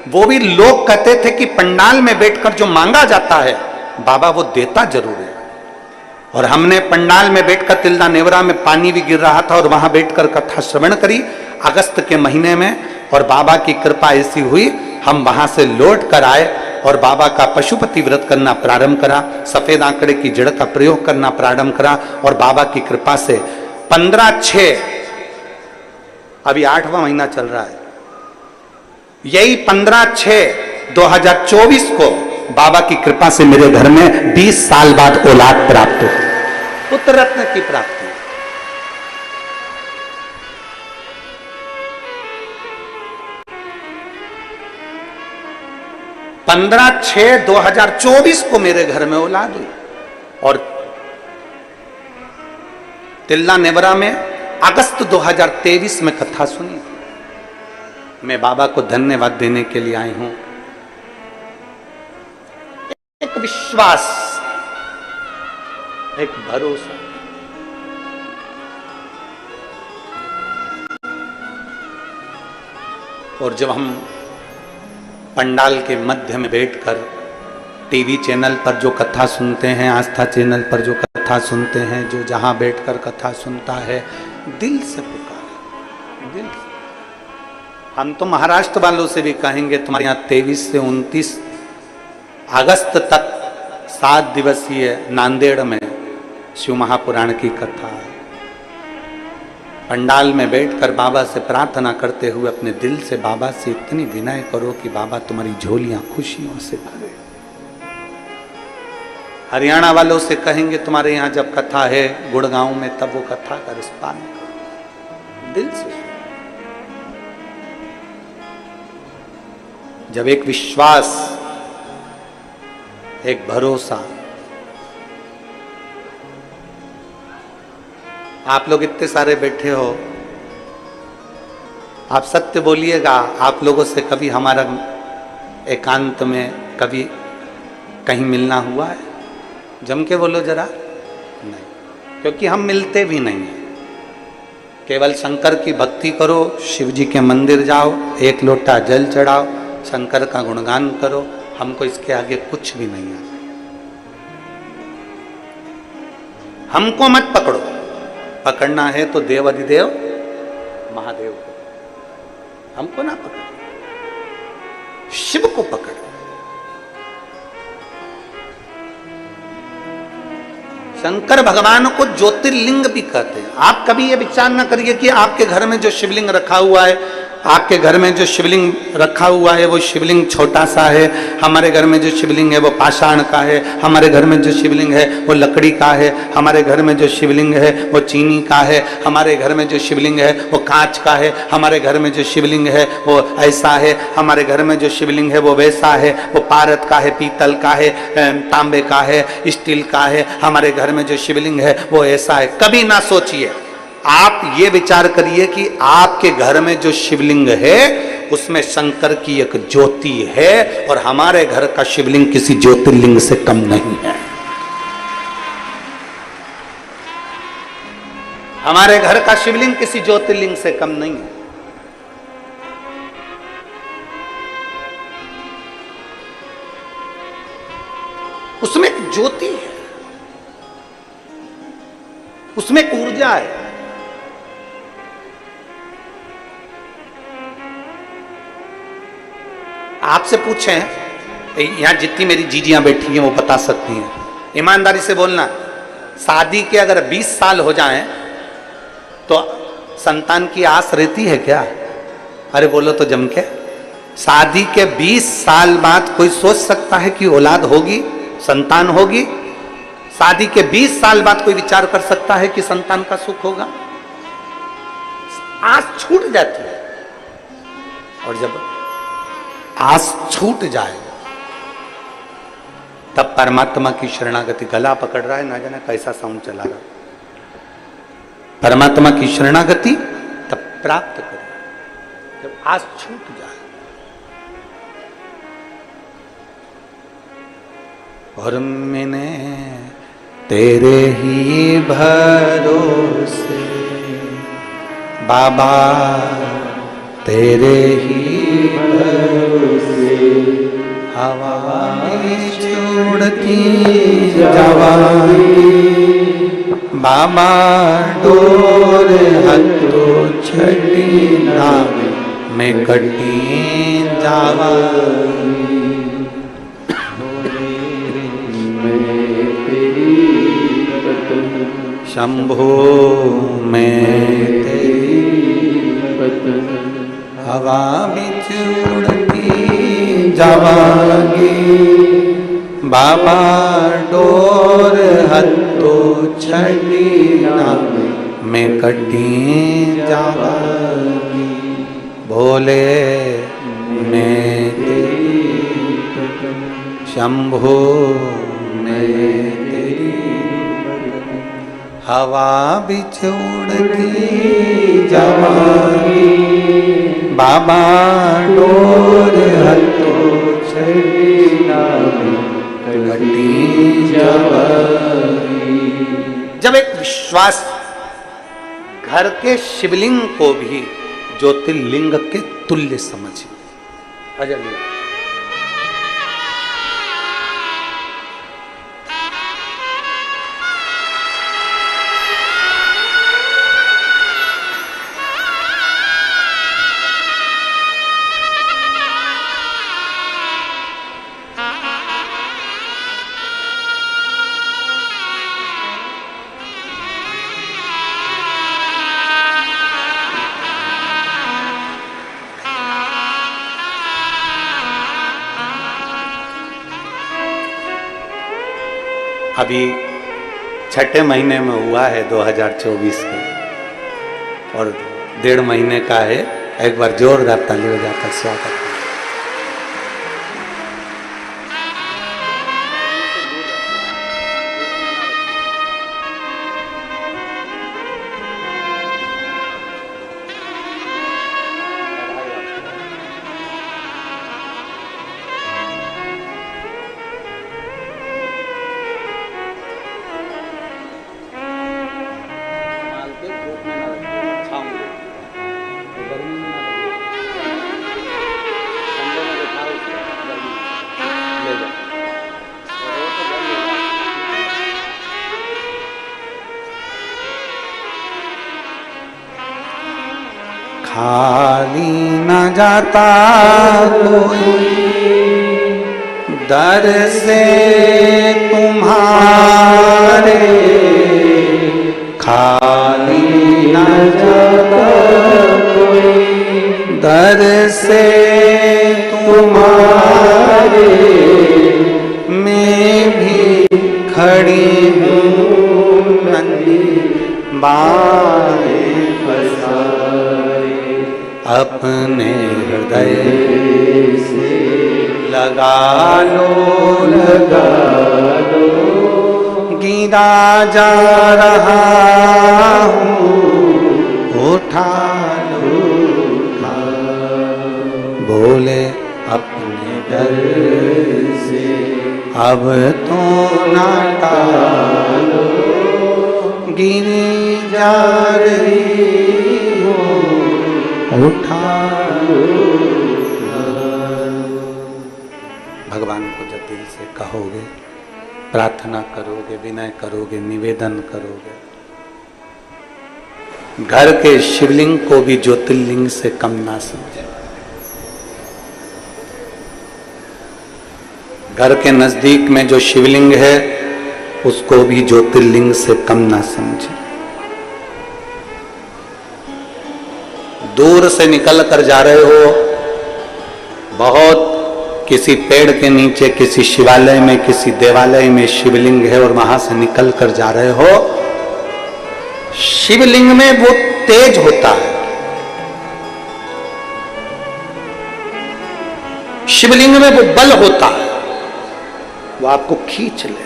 वो भी लोग कहते थे कि पंडाल में बैठकर जो मांगा जाता है बाबा वो देता जरूर है। और हमने पंडाल में बैठकर, तिल्दा नेवरा में पानी भी गिर रहा था और वहां बैठकर कथा श्रवण करी अगस्त के महीने में। और बाबा की कृपा ऐसी हुई, हम वहां से लौट कर आए और बाबा का पशुपति व्रत करना प्रारंभ करा, सफेद आंकड़े की जड़ का प्रयोग करना प्रारंभ करा। और बाबा की कृपा से 15/6, अभी 8वां महीना चल रहा है, यही 15/6/2024 को बाबा की कृपा से मेरे घर में 20 साल बाद औलाद प्राप्त हुई, पुत्र रत्न की प्राप्ति। 15/6/2024 को मेरे घर में औलाद हुई। और तिल्दा नेवरा में अगस्त 2023 में कथा सुनी। मैं बाबा को धन्यवाद देने के लिए आई हूं। एक विश्वास, एक भरोसा, और जब हम पंडाल के मध्य में बैठकर टीवी चैनल पर जो कथा सुनते हैं, आस्था चैनल पर जो कथा सुनते हैं, जो जहां बैठकर कथा सुनता है, दिल से पुकारे, दिल से। हम तो महाराष्ट्र वालों से भी कहेंगे तुम्हारे यहाँ 23 से 29 अगस्त तक 7 दिवसीय नांदेड़ में शिव महापुराण की कथा है। पंडाल में बैठकर बाबा से प्रार्थना करते हुए अपने दिल से बाबा से इतनी विनय करो कि बाबा तुम्हारी झोलियां खुशियों से भरे। हरियाणा वालों से कहेंगे तुम्हारे यहाँ जब कथा है गुड़गांव में, तब वो कथा का रिस्पान करो, दिल से। जब एक विश्वास, एक भरोसा, आप लोग इतने सारे बैठे हो, आप सत्य बोलिएगा, आप लोगों से कभी हमारा एकांत में कभी कहीं मिलना हुआ है? जम के बोलो जरा। क्योंकि हम मिलते भी नहीं हैं। केवल शंकर की भक्ति करो, शिव जी के मंदिर जाओ, एक लोटा जल चढ़ाओ, शंकर का गुणगान करो, हमको इसके आगे कुछ भी नहीं है। हमको मत पकड़ो, पकड़ना है तो देव अधिदेव महादेव को, हमको ना पकड़ो, शिव को पकड़ो। शंकर भगवान को ज्योतिर्लिंग भी कहते हैं। आप कभी ये विचार ना करिए कि आपके घर में जो शिवलिंग रखा हुआ है, आपके घर में जो शिवलिंग रखा हुआ है वो शिवलिंग छोटा सा है, हमारे घर में जो शिवलिंग है वो पाषाण का है, हमारे घर में जो शिवलिंग है वो लकड़ी का है, हमारे घर में जो शिवलिंग है वो चीनी का है, हमारे घर में जो शिवलिंग है वो कांच का है, हमारे घर में जो शिवलिंग है वो ऐसा है, हमारे घर में जो शिवलिंग है वो वैसा है, वो पारद का है, पीतल का है, तांबे का है, स्टील का है, हमारे घर में जो शिवलिंग है वो ऐसा है। कभी ना सोचिए, आप ये विचार करिए कि आपके घर में जो शिवलिंग है उसमें शंकर की एक ज्योति है और हमारे घर का शिवलिंग किसी ज्योतिर्लिंग से कम नहीं है। हमारे घर का शिवलिंग किसी ज्योतिर्लिंग से कम नहीं है। उसमें एक ज्योति है, उसमें एक ऊर्जा है। आपसे पूछें, यहां जितनी मेरी जीजियां बैठी हैं वो बता सकती हैं, ईमानदारी से बोलना, शादी के अगर 20 साल हो जाएं तो संतान की आस रहती है क्या? अरे बोलो तो जम के। शादी के 20 साल बाद कोई सोच सकता है कि औलाद होगी, संतान होगी? शादी के 20 साल बाद कोई विचार कर सकता है कि संतान का सुख होगा? आस छूट जाती है। और जब आस छूट जाए तब परमात्मा की शरणागति, गला पकड़ रहा है, ना जाने कैसा साउंड चला रहा, परमात्मा की शरणागति तब प्राप्त करो जब आस छूट जाए। और मैंने तेरे ही भरोसे बाबा, तेरे ही भरोसे हवा में छोड़ती जवानी, बाबा डोर हथो छठी नाम में कटी जावानी। शंभो में तेरी हवा बिच उड़ती जावांगी, बाबा डोर हथो छठी नाम में कटी जावांगी। भोले में तेरी, शंभो में हवा बिच उड़ती जावांगी, बाबा डोर हथो छठी नाम कटी जावांगी। जब एक विश्वास घर के शिवलिंग को भी ज्योतिर्लिंग के तुल्य समझे, अजय अभी छठे महीने में हुआ है 2024 का और 1.5 महीने का है। एक बार जोरदार ताली हो जाता स्वागत। खाली न जाता कोई दर से तुम्हारे, खाली न जाता कोई दर से तुम्हारे, मैं भी खड़ी हूँ नंदी बारे पसारे, अपने हृदय से लगा लो, गिरा जा रहा हूँ, उठा लो, बोले अपने डर से अब तो ना टालो, गिरी जा रही हो, उठा लो। भगवान को जब दिल से कहोगे, प्रार्थना करोगे, विनय करोगे, निवेदन करोगे, घर के शिवलिंग को भी ज्योतिर्लिंग से कम ना समझे। घर के नजदीक में जो शिवलिंग है उसको भी ज्योतिर्लिंग से कम ना समझे। दूर से निकल कर जा रहे हो, बहुत किसी पेड़ के नीचे, किसी शिवालय में, किसी देवालय में शिवलिंग है और वहां से निकल कर जा रहे हो, शिवलिंग में वो तेज होता है, शिवलिंग में वो बल होता है, वो आपको खींच लेगा,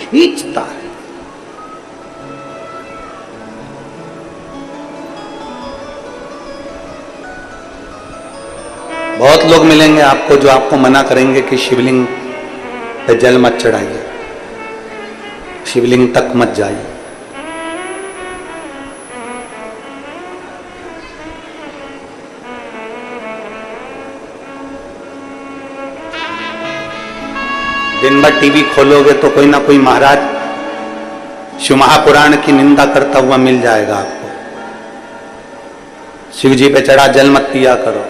खींचता है। बहुत लोग मिलेंगे आपको जो आपको मना करेंगे कि शिवलिंग पे जल मत चढ़ाइए, शिवलिंग तक मत जाइए। दिन भर टीवी खोलोगे तो कोई ना कोई महाराज शिव महापुराण की निंदा करता हुआ मिल जाएगा आपको। शिव जी पे चढ़ा जल मत पिया करो।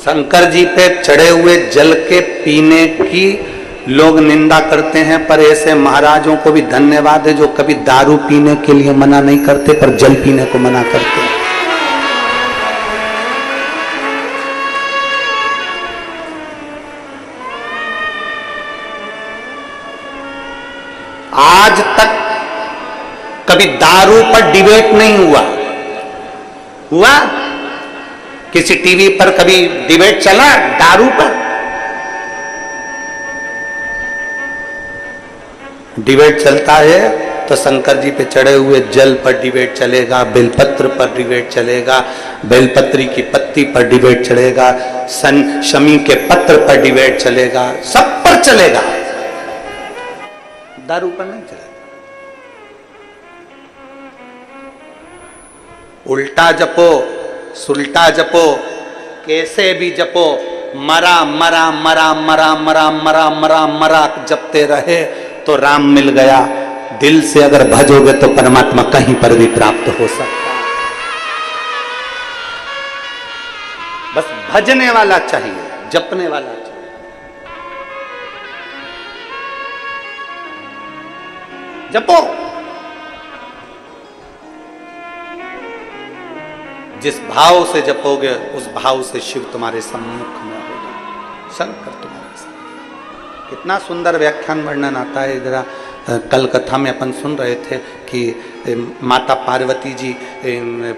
शंकर जी पे चढ़े हुए जल के पीने की लोग निंदा करते हैं, पर ऐसे महाराजों को भी धन्यवाद है जो कभी दारू पीने के लिए मना नहीं करते पर जल पीने को मना करते हैं। आज तक कभी दारू पर डिबेट नहीं हुआ? किसी टीवी पर कभी डिबेट चला दारू पर? डिबेट चलता है तो शंकर जी पे चढ़े हुए जल पर डिबेट चलेगा, बेलपत्र पर डिबेट चलेगा, बेलपत्री की पत्ती पर डिबेट चलेगा, शमी के पत्र पर डिबेट चलेगा, सब पर चलेगा, दारू पर नहीं चलेगा। उल्टा जपो, सुल्टा जपो, कैसे भी जपो, मरा मरा मरा मरा मरा मरा मरा मरा जपते रहे तो राम मिल गया। दिल से अगर भजोगे तो परमात्मा कहीं पर भी प्राप्त हो सकता है। बस भजने वाला चाहिए, जपने वाला चाहिए। जपो, जिस भाव से जपोगे उस भाव से शिव तुम्हारे सम्मुख में होगा, शंकर तुम्हारे साथ। कितना सुंदर व्याख्यान वर्णन आता है। जरा कल कथा में अपन सुन रहे थे कि माता पार्वती जी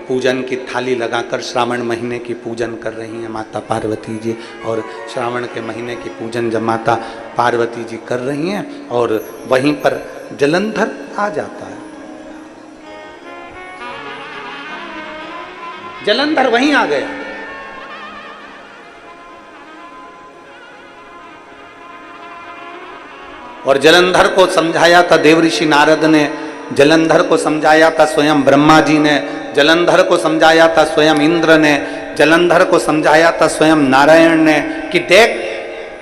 पूजन की थाली लगाकर श्रावण महीने की पूजन कर रही हैं माता पार्वती जी, और श्रावण के महीने की पूजन जब माता पार्वती जी कर रही हैं और वहीं पर जलंधर आ जाता है। जलंधर वहीं आ गया। और जलंधर को समझाया था देवऋषि नारद ने, जलंधर को समझाया था स्वयं ब्रह्मा जी ने, जलंधर को समझाया था स्वयं इंद्र ने, जलंधर को समझाया था स्वयं नारायण ने कि देख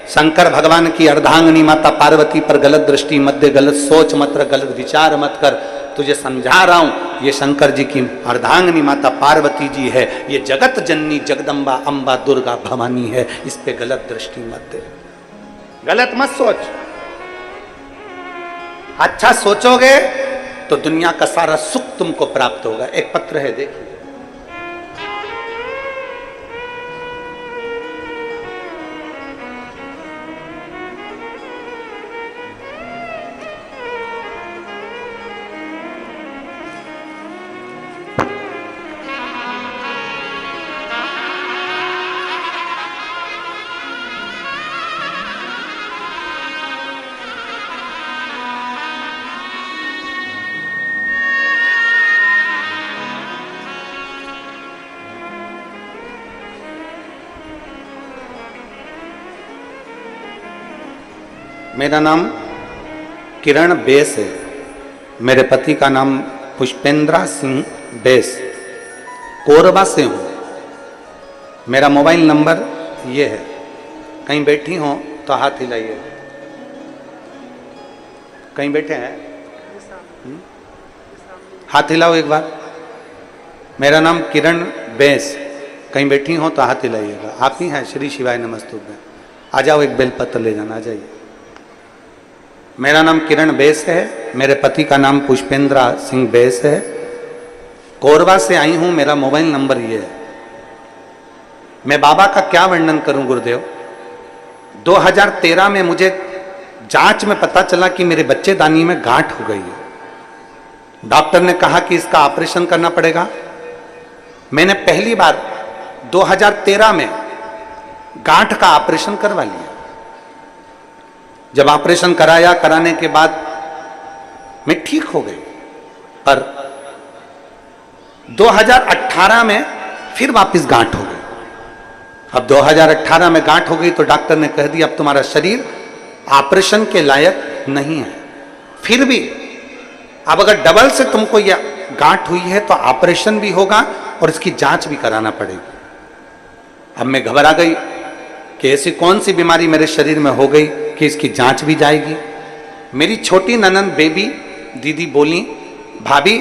शंकर भगवान की अर्धांगिनी माता पार्वती पर गलत दृष्टि मत दे, गलत सोच मत रख, गलत विचार मत कर। तुझे समझा रहा हूं, ये शंकर जी की अर्धांगिनी माता पार्वती जी है, ये जगत जननी जगदम्बा अंबा दुर्गा भवानी है, इस पे गलत दृष्टि मत दे, गलत मत सोच। अच्छा सोचोगे तो दुनिया का सारा सुख तुमको प्राप्त होगा। एक पत्र है, देखिए। मेरा नाम किरण बेस है। मेरे पति का नाम पुष्पेंद्रा सिंह बेस, कोरबा से हूँ। मेरा मोबाइल नंबर ये है। कहीं बैठी हो तो हाथ हिलाइए। कहीं बैठे हैं? हाथ हिलाओ एक बार। मेरा नाम किरण बेस। कहीं बैठी हो तो हाथ हिलाइएगा। आप ही हैं? श्री शिवाय नमस्तुभ्यं। आ जाओ, एक बेलपत्र ले जाना। आ जाइए। मेरा नाम किरण बेस है। मेरे पति का नाम पुष्पेंद्रा सिंह बेस है। कोरबा से आई हूं। मेरा मोबाइल नंबर ये है। मैं बाबा का क्या वर्णन करूं गुरुदेव। 2013 में मुझे जांच में पता चला कि मेरे बच्चेदानी में गांठ हो गई है। डॉक्टर ने कहा कि इसका ऑपरेशन करना पड़ेगा। मैंने पहली बार 2013 में गांठ का ऑपरेशन करवा लिया। जब ऑपरेशन कराया, कराने के बाद मैं ठीक हो गई, पर 2018 में फिर वापस गांठ हो गई। अब 2018 में गांठ हो गई तो डॉक्टर ने कह दिया अब तुम्हारा शरीर ऑपरेशन के लायक नहीं है। फिर भी अब अगर डबल से तुमको यह गांठ हुई है तो ऑपरेशन भी होगा और इसकी जांच भी कराना पड़ेगी। अब मैं घबरा गई कि ऐसी कौन सी बीमारी मेरे शरीर में हो गई कि इसकी जांच भी जाएगी। मेरी छोटी ननंद बेबी दीदी बोली, भाभी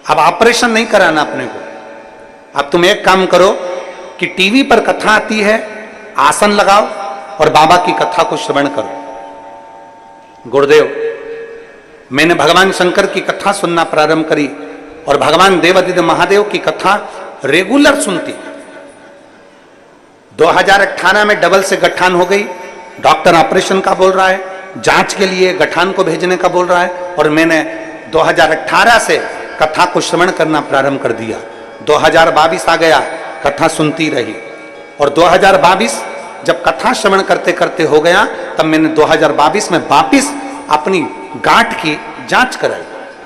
अब ऑपरेशन नहीं कराना अपने को, अब तुम एक काम करो कि टीवी पर कथा आती है, आसन लगाओ और बाबा की कथा को श्रवण करो। गुरुदेव, मैंने भगवान शंकर की कथा सुनना प्रारंभ करी और भगवान देवादिदेव महादेव की कथा रेगुलर सुनती। 2018 में डबल से गठान हो गई। डॉक्टर ऑपरेशन का बोल रहा है, जांच के लिए गठान को भेजने का बोल रहा है, और मैंने 2018 से कथा को श्रवण करना प्रारंभ कर दिया। 2022 आ गया, कथा सुनती रही, और 2022 जब कथा श्रवण करते करते हो गया, तब मैंने 2022 में वापिस अपनी गांठ की जांच कराई,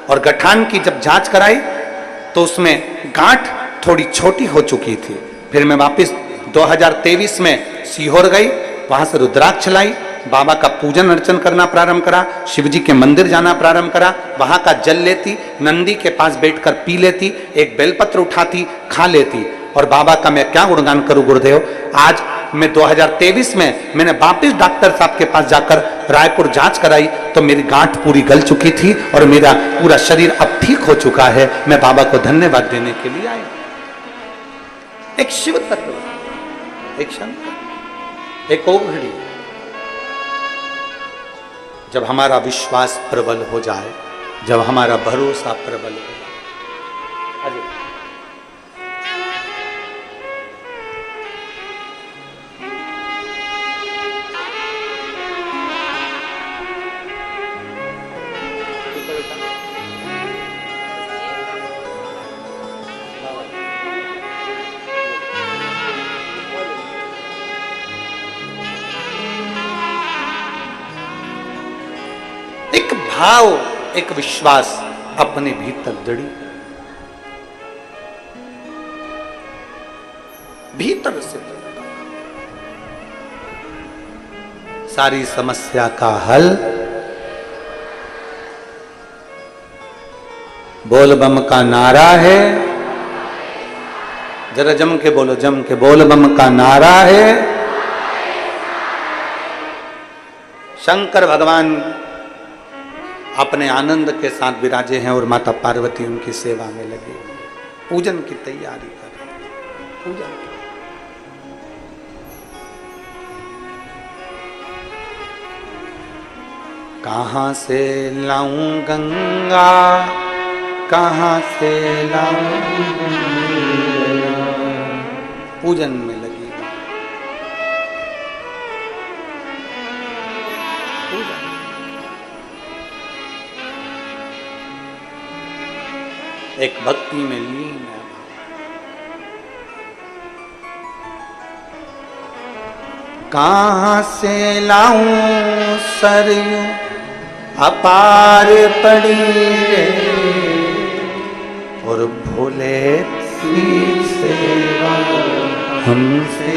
और गठान की जब जांच कराई तो उसमें गांठ थोड़ी छोटी हो चुकी थी। फिर मैं वापिस 2023 में सीहोर गई, वहां से रुद्राक्ष लाई, बाबा का पूजन अर्चन करना प्रारंभ करा, शिव जी के मंदिर जाना प्रारंभ करा, वहां का जल लेती, नंदी के पास बैठकर पी लेती, एक बेलपत्र उठाती, खा लेती, और बाबा का मैं क्या गुणगान करूं गुरुदेव। आज मैं 2023 में मैंने वापिस डॉक्टर साहब के पास जाकर रायपुर जांच कराई तो मेरी गांठ पूरी गल चुकी थी और मेरा पूरा शरीर अब ठीक हो चुका है। मैं बाबा को धन्यवाद देने के लिए आई। एक शिव तत्व, एक शंकर, एक ओघड़ी। जब हमारा विश्वास प्रबल हो जाए, जब हमारा भरोसा प्रबल हो जाए, भाव, एक विश्वास अपने भीतर दृढ़ी, भीतर से सारी समस्या का हल बोल बम का नारा है। जरा जम के बोलो, जम के बोल बम का नारा है। शंकर भगवान अपने आनंद के साथ विराजे हैं और माता पार्वती उनकी सेवा में लगी, पूजन की तैयारी कर रहे हैं। पूजन कहां से लाऊं गंगा, कहां से लाऊं, पूजन में लगी। पूजन एक भक्ति में लीन है। कहां से लाऊं सरयू अपार पड़ी रे, और भोले सेवा हमसे।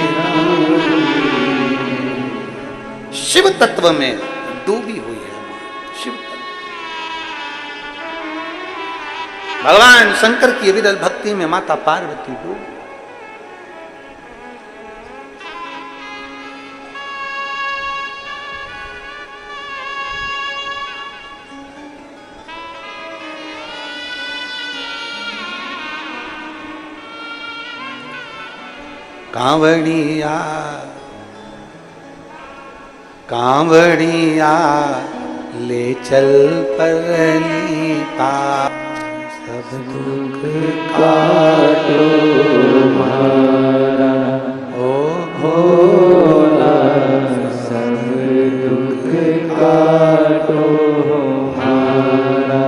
शिव तत्व में डूबी हुई है शिव तत्व। भगवान शंकर की विरल भक्ति में माता पार्वती डूबी। कांवड़िया कांवड़िया ले चल परली पार, सब दुख काटो हमारा ओ भोला, सब दुख काटो हमारा।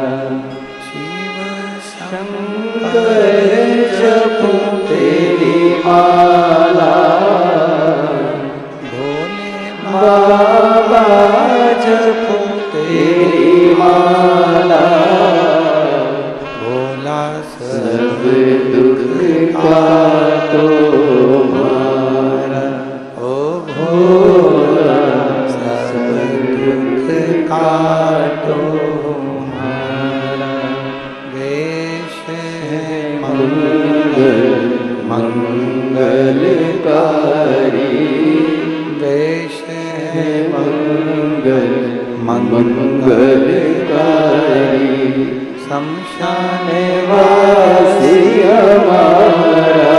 शिव शंकर जपो तेरी माला, भोले बाबा जपो तेरी माला, भोला सब दुख काटो हमारा ओ भोला, सब दुख काटो हमारा। वेश है मंगलकारी, वेश है मंगलकारी, शमशान वासी हमारा,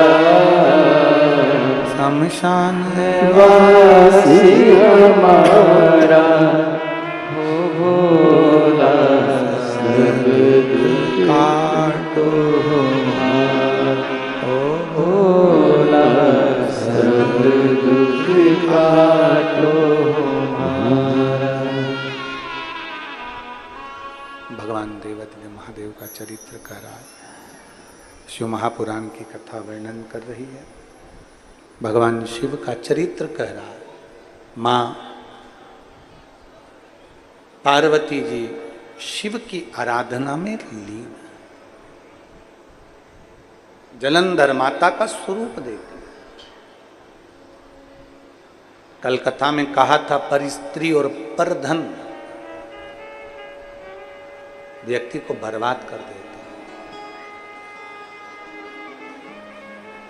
शमशान वासी हमारा हो भोला, सब दुख काटो हमारा ओ भोला, सब दुख काटो हमारा। भगवान देवदेव महादेव का चरित्र कह रहा है, शिव महापुराण की कथा वर्णन कर रही है। भगवान शिव का चरित्र कह रहा है। मां पार्वती जी शिव की आराधना में लीन, जलंधर माता का स्वरूप देखते। कल कथा में कहा था, पर स्त्री और पर धन व्यक्ति को बर्बाद कर देते।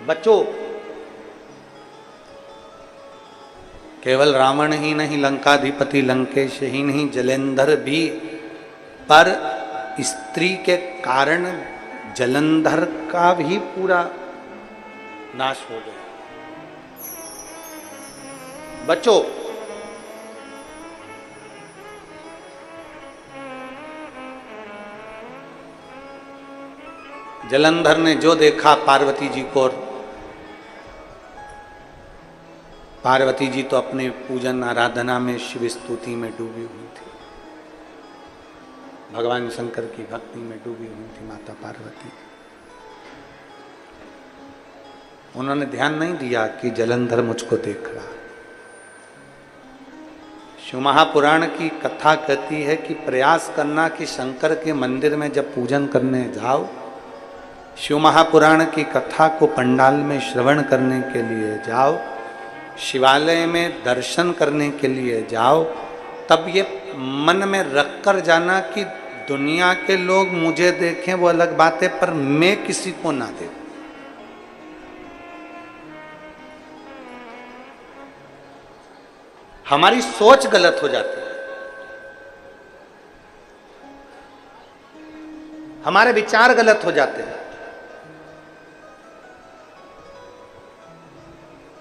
बच्चों, केवल रावण ही नहीं, लंकाधिपति लंकेश ही नहीं, जलेंधर भी पर स्त्री के कारण जलंधर का भी पूरा नाश हो गया। बच्चों, जलंधर ने जो देखा पार्वती जी को, पार्वती जी तो अपने पूजन आराधना में शिव स्तुति में डूबी हुई थी, भगवान शंकर की भक्ति में डूबी हुई थी माता पार्वती। उन्होंने ध्यान नहीं दिया कि जलंधर मुझको देख रहा। शिव महापुराण की कथा कहती है कि प्रयास करना कि शंकर के मंदिर में जब पूजन करने जाओ, शिव महापुराण की कथा को पंडाल में श्रवण करने के लिए जाओ, शिवालय में दर्शन करने के लिए जाओ, तब ये मन में रख कर जाना कि दुनिया के लोग मुझे देखें वो अलग बात है, पर मैं किसी को ना देखूं। हमारी सोच गलत हो जाती है। हमारे विचार गलत हो जाते हैं।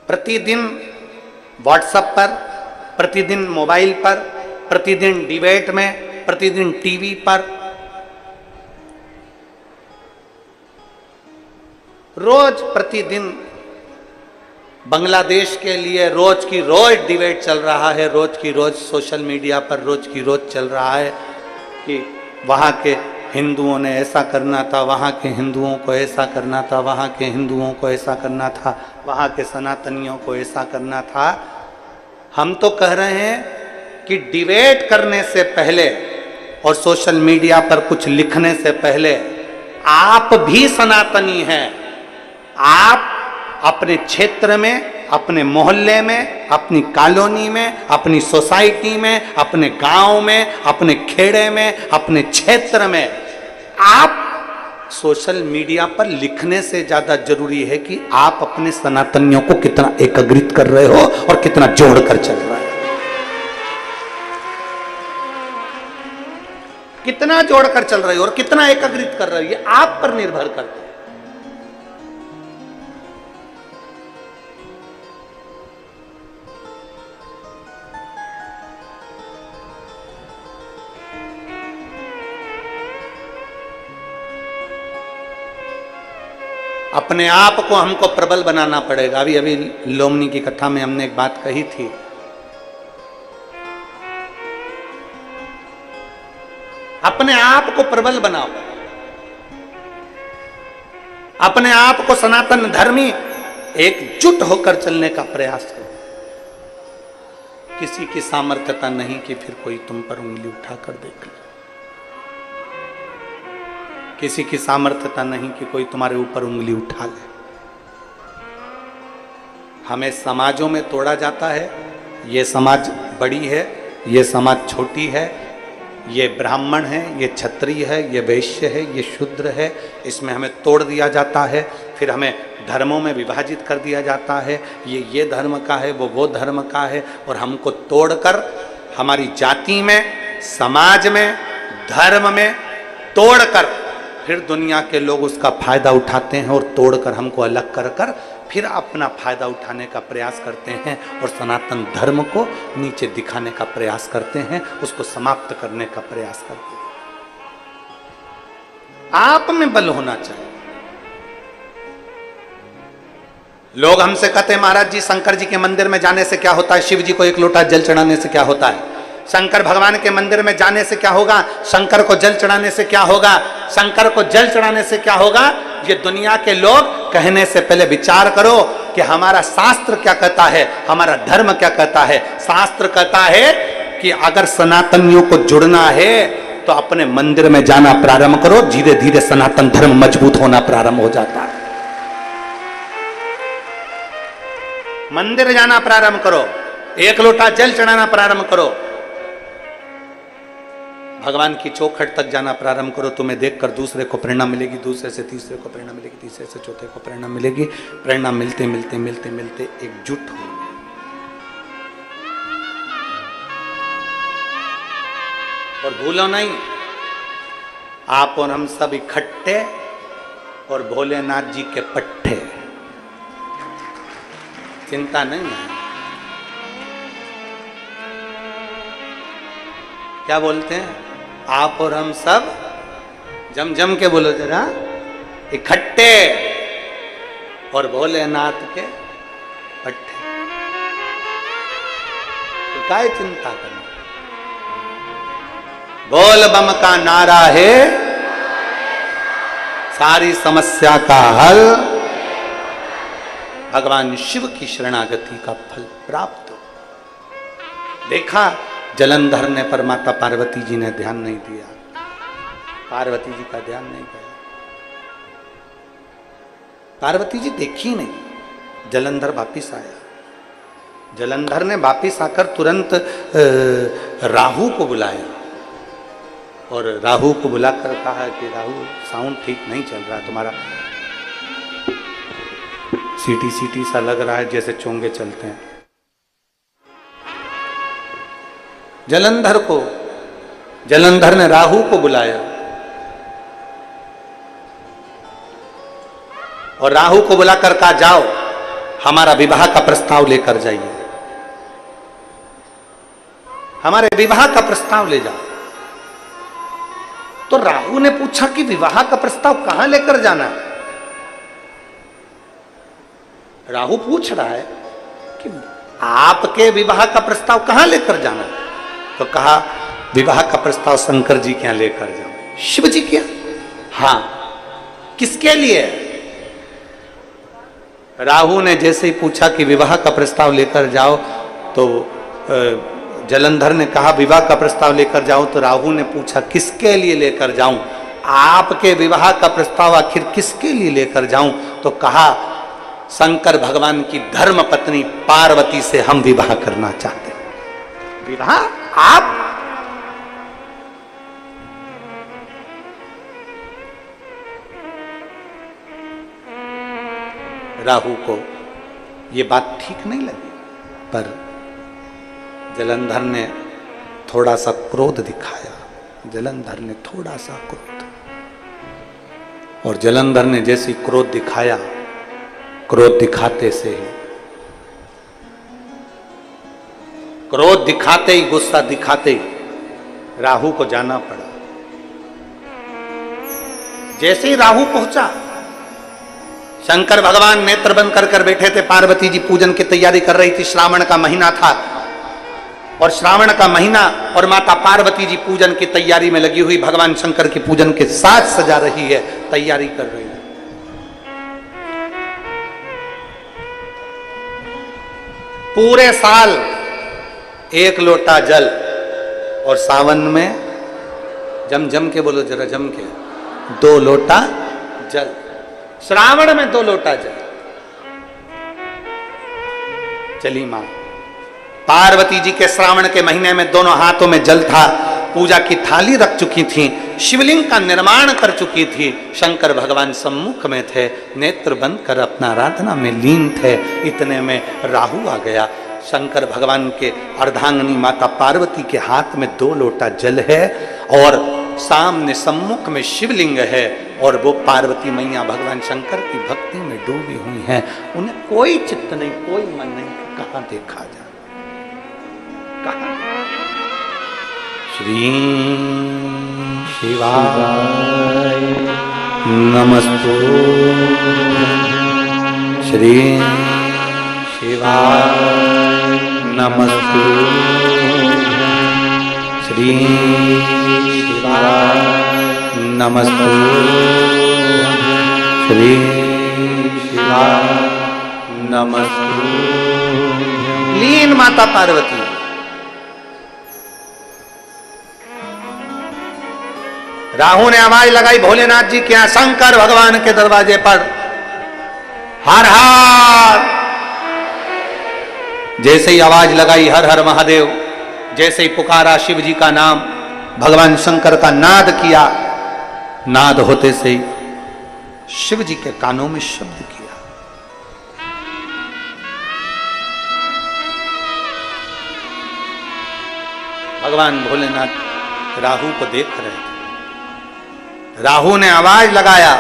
प्रतिदिन व्हाट्सएप पर, प्रतिदिन मोबाइल पर, प्रतिदिन डिबेट में, प्रतिदिन टीवी पर, रोज प्रतिदिन बांग्लादेश के लिए रोज की रोज डिबेट चल रहा है, रोज की रोज सोशल मीडिया पर रोज की रोज चल रहा है कि वहाँ के हिंदुओं ने ऐसा करना था, वहाँ के हिंदुओं को ऐसा करना था, वहाँ के हिंदुओं को ऐसा करना था, वहाँ के सनातनियों को ऐसा करना था। हम तो कह रहे हैं कि डिबेट करने से पहले और सोशल मीडिया पर कुछ लिखने से पहले आप भी सनातनी हैं। आप अपने क्षेत्र में, अपने मोहल्ले में, अपनी कॉलोनी में, अपनी सोसाइटी में, अपने गांव में, अपने खेड़े में, अपने क्षेत्र में, आप सोशल मीडिया पर लिखने से ज्यादा जरूरी है कि आप अपने सनातनियों को कितना एकीकृत कर रहे हो और कितना जोड़कर चल रहे हो। कितना जोड़कर चल रहे हो और कितना एकीकृत कर रहे हो, ये आप पर निर्भर करता है। अपने आप को हमको प्रबल बनाना पड़ेगा। अभी अभी लोमनी की कथा में हमने एक बात कही थी, अपने आप को प्रबल बनाओ, अपने आप को सनातन धर्मी एकजुट होकर चलने का प्रयास करो। किसी की सामर्थ्यता नहीं कि फिर कोई तुम पर उंगली उठाकर देख ले, किसी की सामर्थ्यता नहीं कि कोई तुम्हारे ऊपर उंगली उठा ले। हमें समाजों में तोड़ा जाता है, ये समाज बड़ी है, ये समाज छोटी है, ये ब्राह्मण है, ये क्षत्रिय है, ये वैश्य है, ये शूद्र है, इसमें हमें तोड़ दिया जाता है। फिर हमें धर्मों में विभाजित कर दिया जाता है, ये धर्म का है, वो धर्म का है, और हमको तोड़कर हमारी जाति में, समाज में, धर्म में तोड़कर फिर दुनिया के लोग उसका फायदा उठाते हैं और तोड़कर हमको अलग कर कर फिर अपना फायदा उठाने का प्रयास करते हैं और सनातन धर्म को नीचे दिखाने का प्रयास करते हैं, उसको समाप्त करने का प्रयास करते हैं। आप में बल होना चाहिए। लोग हमसे कहते हैं महाराज जी शंकर जी के मंदिर में जाने से क्या होता है, शिव जी को एक लोटा जल चढ़ाने से क्या होता है, शंकर भगवान के मंदिर में जाने से क्या होगा, शंकर को जल चढ़ाने से क्या होगा, शंकर को जल चढ़ाने से क्या होगा। ये दुनिया के लोग कहने से पहले विचार करो कि हमारा शास्त्र क्या कहता है, हमारा धर्म क्या कहता है। शास्त्र कहता है कि अगर सनातनियों को जुड़ना है तो अपने मंदिर में जाना प्रारंभ करो, धीरे धीरे सनातन धर्म मजबूत होना प्रारंभ हो जाता है। मंदिर जाना प्रारंभ करो, एक लोटा जल चढ़ाना प्रारंभ करो, भगवान की चौखट तक जाना प्रारंभ करो। तुम्हें देखकर दूसरे को प्रेरणा मिलेगी, दूसरे से तीसरे को प्रेरणा मिलेगी, तीसरे से चौथे को प्रेरणा मिलेगी। प्रेरणा मिलते मिलते मिलते मिलते एकजुट हो। और भूलो नहीं, आप और हम सब इकट्ठे और भोलेनाथ जी के पट्टे। चिंता नहीं है। क्या बोलते हैं, आप और हम सब जम जम के बोलो जरा, इकट्ठे और भोलेनाथ के पट्टे। तो काय चिंता करना, बोल बम का नारा है सारी समस्या का हल, भगवान शिव की शरणागति का फल प्राप्त हो। देखा जलंधर ने पर माता पार्वती जी ने ध्यान नहीं दिया, पार्वती जी का ध्यान नहीं गया, पार्वती जी देखी नहीं। जलंधर वापिस आया, जलंधर ने वापिस आकर तुरंत राहु को बुलाया और राहु को बुलाकर कहा कि राहु साउंड ठीक नहीं चल रहा तुम्हारा, सीटी सीटी सा लग रहा है जैसे चोंगे चलते हैं। जलंधर ने राहु को बुलाया और राहु को बुलाकर कहा जाओ हमारा विवाह का प्रस्ताव लेकर जाइए, हमारे विवाह का प्रस्ताव ले जाओ। तो राहु ने पूछा कि विवाह का प्रस्ताव कहां लेकर जाना है? राहु पूछ रहा है कि आपके विवाह का प्रस्ताव कहां लेकर जाना है? तो कहा विवाह का प्रस्ताव शंकर जी के यहां लेकर जाओ। शिव जी के यहां? हाँ। किसके लिए? राहु ने जैसे ही पूछा कि विवाह का प्रस्ताव लेकर जाओ, तो जलंधर ने कहा विवाह का प्रस्ताव लेकर जाऊं। तो राहु ने पूछा किसके लिए लेकर जाऊं? आपके विवाह का प्रस्ताव आखिर किसके लिए लेकर जाऊं? तो कहा शंकर भगवान की धर्म पत्नी पार्वती से हम विवाह करना चाहते हैं। विवाह? आप? राहु को यह बात ठीक नहीं लगी, पर जलंधर ने थोड़ा सा क्रोध दिखाया। जलंधर ने थोड़ा सा क्रोध, और जलंधर ने जैसी क्रोध दिखाया, क्रोध दिखाते से ही, क्रोध दिखाते ही, गुस्सा दिखाते ही राहु को जाना पड़ा। जैसे ही राहु पहुंचा, शंकर भगवान नेत्र बंद कर बैठे थे। पार्वती जी पूजन की तैयारी कर रही थी। श्रावण का महीना था, और श्रावण का महीना और माता पार्वती जी पूजन की तैयारी में लगी हुई भगवान शंकर की पूजन के साथ सजा रही है, तैयारी कर रही है। पूरे साल 1 लोटा जल, और सावन में जम के बोलो जरा, जम के 2 लोटा जल। श्रावण में 2 लोटा जल। चली मां पार्वती जी के श्रावण के महीने में दोनों हाथों में जल था। पूजा की थाली रख चुकी थी, शिवलिंग का निर्माण कर चुकी थी। शंकर भगवान सम्मुख में थे, नेत्र बंद कर अपना आराधना में लीन थे। इतने में राहु आ गया। शंकर भगवान के अर्धांगिनी माता पार्वती के हाथ में 2 लोटा जल है, और सामने सम्मुख में शिवलिंग है, और वो पार्वती मैया भगवान शंकर की भक्ति में डूबी हुई हैं। उन्हें कोई चित्त नहीं, कोई मन नहीं, कहां देखा जाए, कहां। श्री शिवाय नमस्तु, श्री शिवाय नमस्तु, श्री शिवाय नमस्तु, श्री शिवाय नमस्तु। लीन माता पार्वती। राहु ने आवाज लगाई भोलेनाथ जी के यहां, शंकर भगवान के दरवाजे पर, हर हर। जैसे ही आवाज लगाई हर हर महादेव, जैसे ही पुकारा शिव जी का नाम, भगवान शंकर का नाद किया, नाद होते से ही शिव जी के कानों में शब्द किया। भगवान भोलेनाथ राहु को देख रहे थे। राहु ने आवाज लगाया,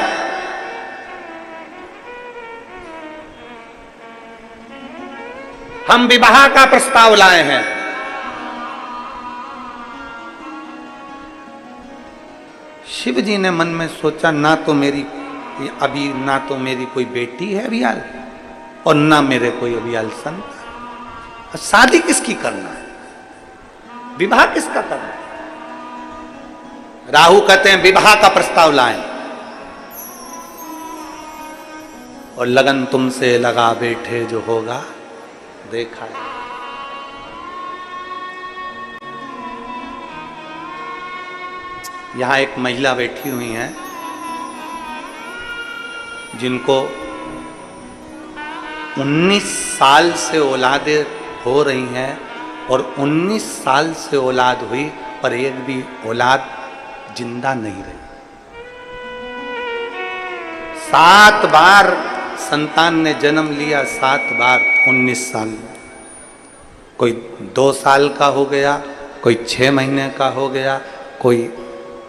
हम विवाह का प्रस्ताव लाए हैं। शिव जी ने मन में सोचा, ना तो मेरी अभी, ना तो मेरी कोई बेटी है अभियाल, और ना मेरे कोई अभियाल संत। शादी किसकी करना है, विवाह किसका करना है? राहु कहते हैं विवाह का प्रस्ताव लाएं, और लगन तुमसे लगा बैठे जो होगा देखा है। यहां एक महिला बैठी हुई है जिनको 19 साल से औलादें हो रही हैं, और 19 साल से औलाद हुई पर एक भी औलाद जिंदा नहीं रही। 7 बार संतान ने जन्म लिया, 7 बार 19 साल में। कोई 2 साल का हो गया, कोई 6 महीने का हो गया, कोई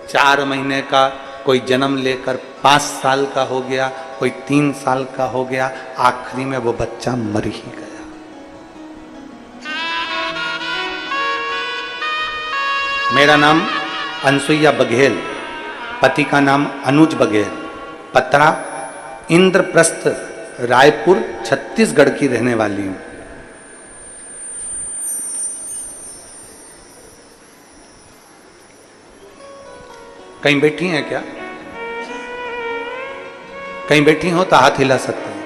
4 महीने का, कोई जन्म लेकर 5 साल का हो गया, कोई 3 साल का हो गया, आखिरी में वो बच्चा मर ही गया। मेरा नाम अनसुईया बघेल, पति का नाम अनुज बघेल, पत्रा इंद्रप्रस्थ, रायपुर, छत्तीसगढ़ की रहने वाली हूं। कहीं बैठी हैं क्या? कहीं बैठी हो तो हाथ हिला सकते हैं।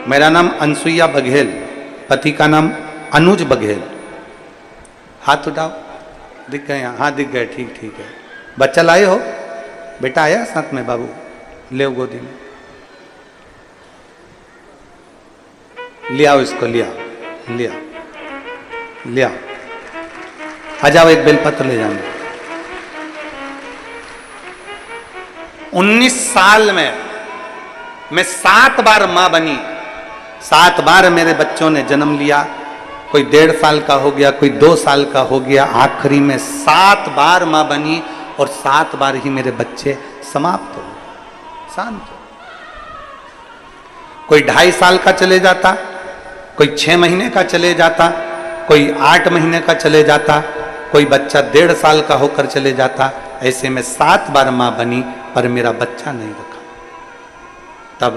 मेरा नाम अनसुईया बघेल, पति का नाम अनुज बघेल। हाथ उठाओ, दिख गए? हाँ दिख गए, ठीक ठीक है। बच्चा लाए हो? बेटा आया साथ में? बाबू ले गोदी में, ले आओ इसको, ले आओ, ले आओ, ले आओ। आ जाओ, एक बेलपत्र ले जाना। 19 साल में मैं 7 बार मां बनी, 7 बार मेरे बच्चों ने जन्म लिया। कोई 1.5 साल का हो गया, कोई 2 साल का हो गया, आखिरी में 7 बार मां बनी और 7 बार ही मेरे बच्चे समाप्त हो, शांत हो। कोई 2.5 साल का चले जाता, कोई 6 महीने का चले जाता, कोई 8 महीने का चले जाता, कोई बच्चा 1.5 साल का होकर चले जाता। ऐसे में 7 बार मां बनी पर मेरा बच्चा नहीं रखा। तब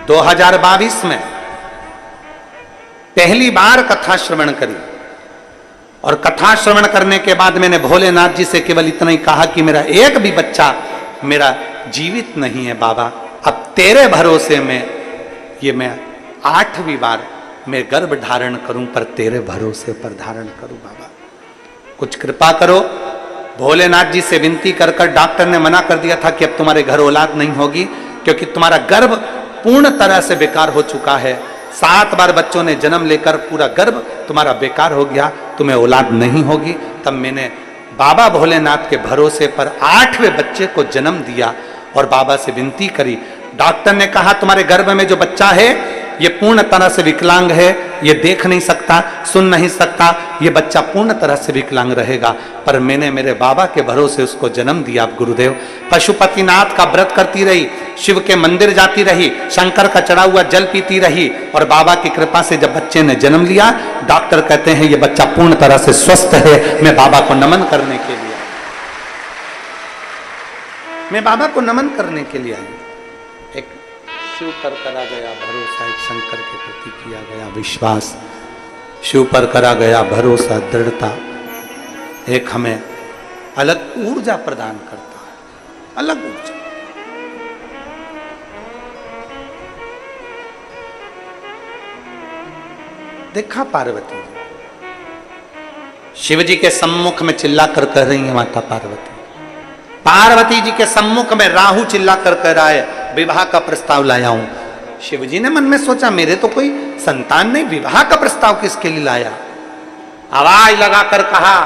2022 में पहली बार कथा श्रवण करी और कथा श्रवण करने के बाद मैंने भोलेनाथ जी से केवल इतना ही कहा कि मेरा एक भी बच्चा मेरा जीवित नहीं है बाबा, अब तेरे भरोसे में ये मैं 8वीं बार मैं गर्भ धारण करूं, पर तेरे भरोसे पर धारण करूं बाबा, कुछ कृपा करो। भोलेनाथ जी से विनती कर कर डॉक्टर ने मना कर दिया था कि अब तुम्हारे घर औलाद नहीं होगी, क्योंकि तुम्हारा गर्भ पूर्ण तरह से बेकार हो चुका है। 7 बार बच्चों ने जन्म लेकर पूरा गर्भ तुम्हारा बेकार हो गया, तुम्हें औलाद नहीं होगी। तब मैंने बाबा भोलेनाथ के भरोसे पर 8वें बच्चे को जन्म दिया और बाबा से विनती करी। डॉक्टर ने कहा तुम्हारे गर्भ में जो बच्चा है ये पूर्ण तरह से विकलांग है, ये देख नहीं सकता, सुन नहीं सकता, ये बच्चा पूर्ण तरह से विकलांग रहेगा। पर मैंने मेरे बाबा के भरोसे उसको जन्म दिया। गुरुदेव, पशुपतिनाथ का व्रत करती रही, शिव के मंदिर जाती रही, शंकर का चढ़ा हुआ जल पीती रही और बाबा की कृपा से जब बच्चे ने जन्म लिया, डॉक्टर कहते हैं ये बच्चा पूर्ण तरह से स्वस्थ है। मैं बाबा को नमन करने के लिए, मैं बाबा को नमन करने के लिए आई। एक शिव पर करा गया भरोसा, एक शंकर के प्रति किया गया विश्वास, शिव पर करा गया भरोसा, दृढ़ता, एक हमें अलग ऊर्जा प्रदान करता है, अलग ऊर्जा। देखा पार्वती शिव जी के सम्मुख में चिल्ला कर कह रही है, माता पार्वती, पार्वती जी के सम्मुख में राहु चिल्ला कर कह रहा है विवाह का प्रस्ताव लाया हूं। शिव जी ने मन में सोचा मेरे तो कोई संतान नहीं, विवाह का प्रस्ताव किसके लिए लाया? आवाज लगाकर कहा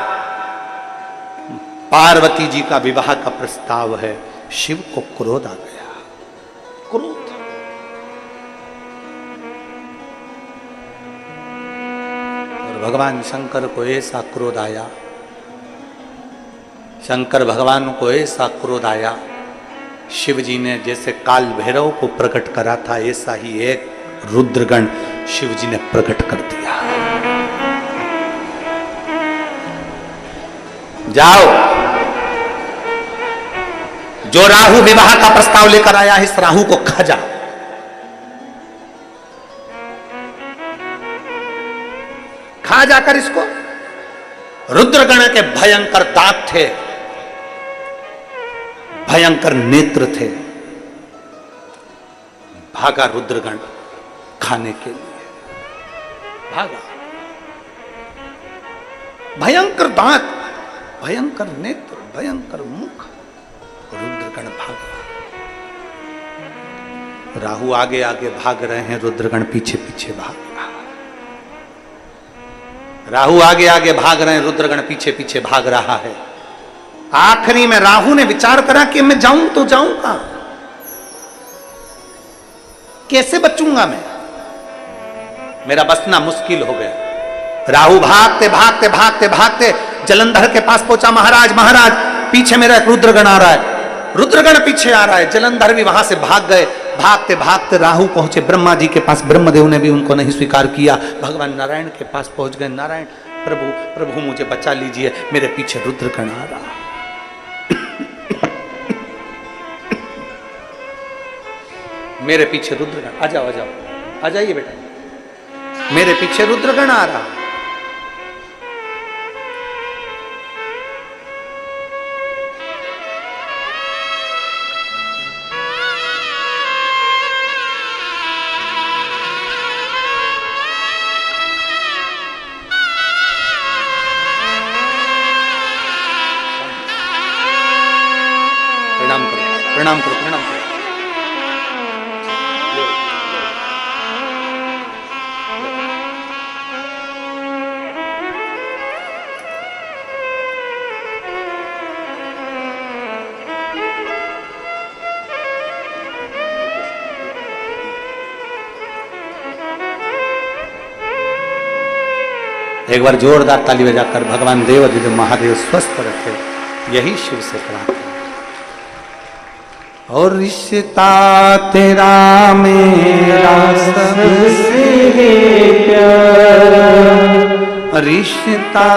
पार्वती जी का विवाह का प्रस्ताव है। शिव को क्रोध आ गया, क्रोध। और भगवान शंकर को ऐसा क्रोध आया, शंकर भगवान को ऐसा क्रोध आया, शिव जी ने जैसे काल भैरव को प्रकट करा था ऐसा ही एक रुद्रगण शिव जी ने प्रकट कर दिया। जाओ, जो राहु विवाह का प्रस्ताव लेकर आया है इस राहु को खा जाओ। खा जाकर इसको। रुद्रगण के भयंकर दांत थे, भयंकर नेत्र थे। भागा रुद्रगण खाने के लिए, भागा। भयंकर दांत, भयंकर नेत्र, भयंकर मुख, रुद्रगण भागा। राहु आगे आगे भाग रहे हैं, रुद्रगण पीछे पीछे भाग रहा है। राहु आगे आगे भाग रहे हैं, रुद्रगण पीछे पीछे भाग रहा है। आखिरी में राहु ने विचार करा कि मैं जाऊं तो जाऊं कहां, कैसे बचूंगा मैं, मेरा बचना मुश्किल हो गया। राहु भागते भागते भागते भागते जलंधर के पास पहुंचा। महाराज महाराज, पीछे मेरा एक रुद्रगण आ रहा है। रुद्रगण पीछे आ रहा है। जलंधर भी वहां से भाग गए। भागते भागते राहु पहुंचे ब्रह्मा जी के पास। ब्रह्मदेव ने भी उनको नहीं स्वीकार किया। भगवान नारायण के पास पहुंच गए। नारायण प्रभु प्रभु मुझे बचा लीजिए, मेरे पीछे रुद्रगण आ रहा। मेरे पीछे रुद्रगण, आ जाओ आ जाओ, आ जाइए बेटा, मेरे पीछे रुद्रगण आ रहा। प्रणाम करो प्रणाम करो प्रणाम करो। एक बार जोरदार ताली बजाकर भगवान देव दिव्य महादेव स्वस्थ रखे, यही शिव से प्रार्थना। और रिश्ता तेरा मेरा सबसे प्यारा, रिश्ता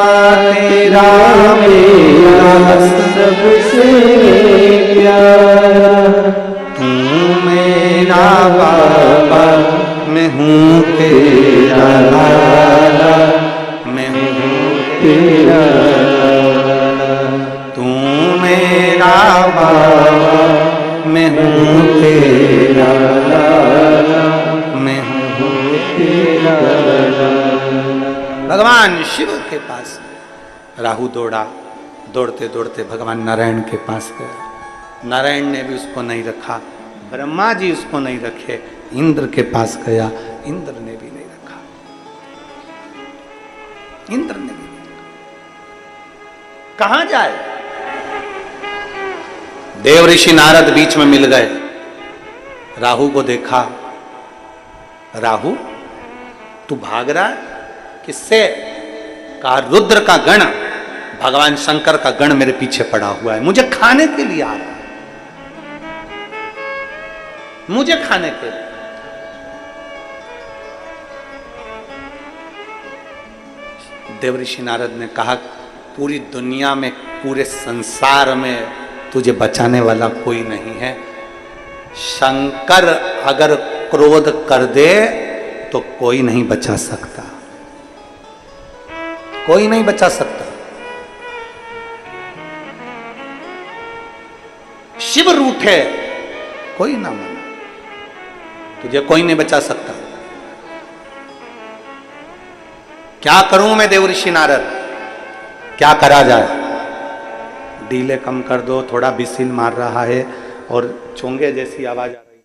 तेरा मेरा सबसे प्यारा, तू मेरा बाबा मैं हूँ तेरा लाला, मैं हूँ तेरा लाला, तू मेरा बाबा मैं हूँ तेरा लाला, मैं हूँ तेरा लाला। भगवान शिव के पास राहु दौड़ा। दौड़ते दौड़ते भगवान नारायण के पास गया। नारायण ने भी उसको नहीं रखा। ब्रह्मा जी उसको नहीं रखे। इंद्र के पास गया, इंद्र ने भी नहीं रखा। इंद्र ने भी नहीं रखा। कहां जाए? देव ऋषि नारद बीच में मिल गए। राहु को देखा। राहु तू भाग रहा है किससे? कहा रुद्र का गण, भगवान शंकर का गण मेरे पीछे पड़ा हुआ है, मुझे खाने के लिए आ रहा है, मुझे खाने के लिए। देव ऋषि नारद ने कहा पूरी दुनिया में, पूरे संसार में तुझे बचाने वाला कोई नहीं है। शंकर अगर क्रोध कर दे तो कोई नहीं बचा सकता, कोई नहीं बचा सकता। शिव रूठे कोई ना माना, तुझे कोई नहीं बचा सकता। क्या करूं मैं देव ऋषि नारद, क्या करा जाए? डीले कम कर दो, थोड़ा बिसिल मार रहा है और चोंगे जैसी आवाज आ रही।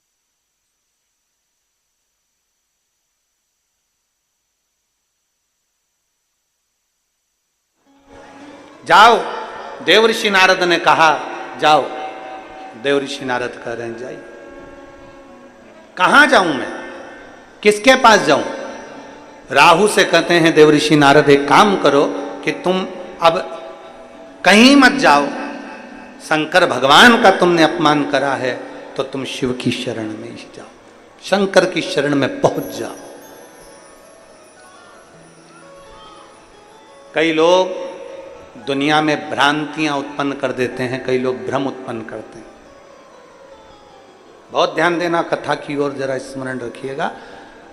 जाओ, देव ऋषि नारद ने कहा जाओ। देव ऋषि नारद कह रहे हैं जाइए। कहां जाऊं मैं, किसके पास जाऊं? राहु से कहते हैं देव ऋषि नारद एक काम करो कि तुम अब कहीं मत जाओ, शंकर भगवान का तुमने अपमान करा है तो तुम शिव की शरण में ही जाओ, शंकर की शरण में पहुंच जाओ। कई लोग दुनिया में भ्रांतियां उत्पन्न कर देते हैं, कई लोग भ्रम उत्पन्न करते हैं। बहुत ध्यान देना, कथा की ओर जरा स्मरण रखिएगा।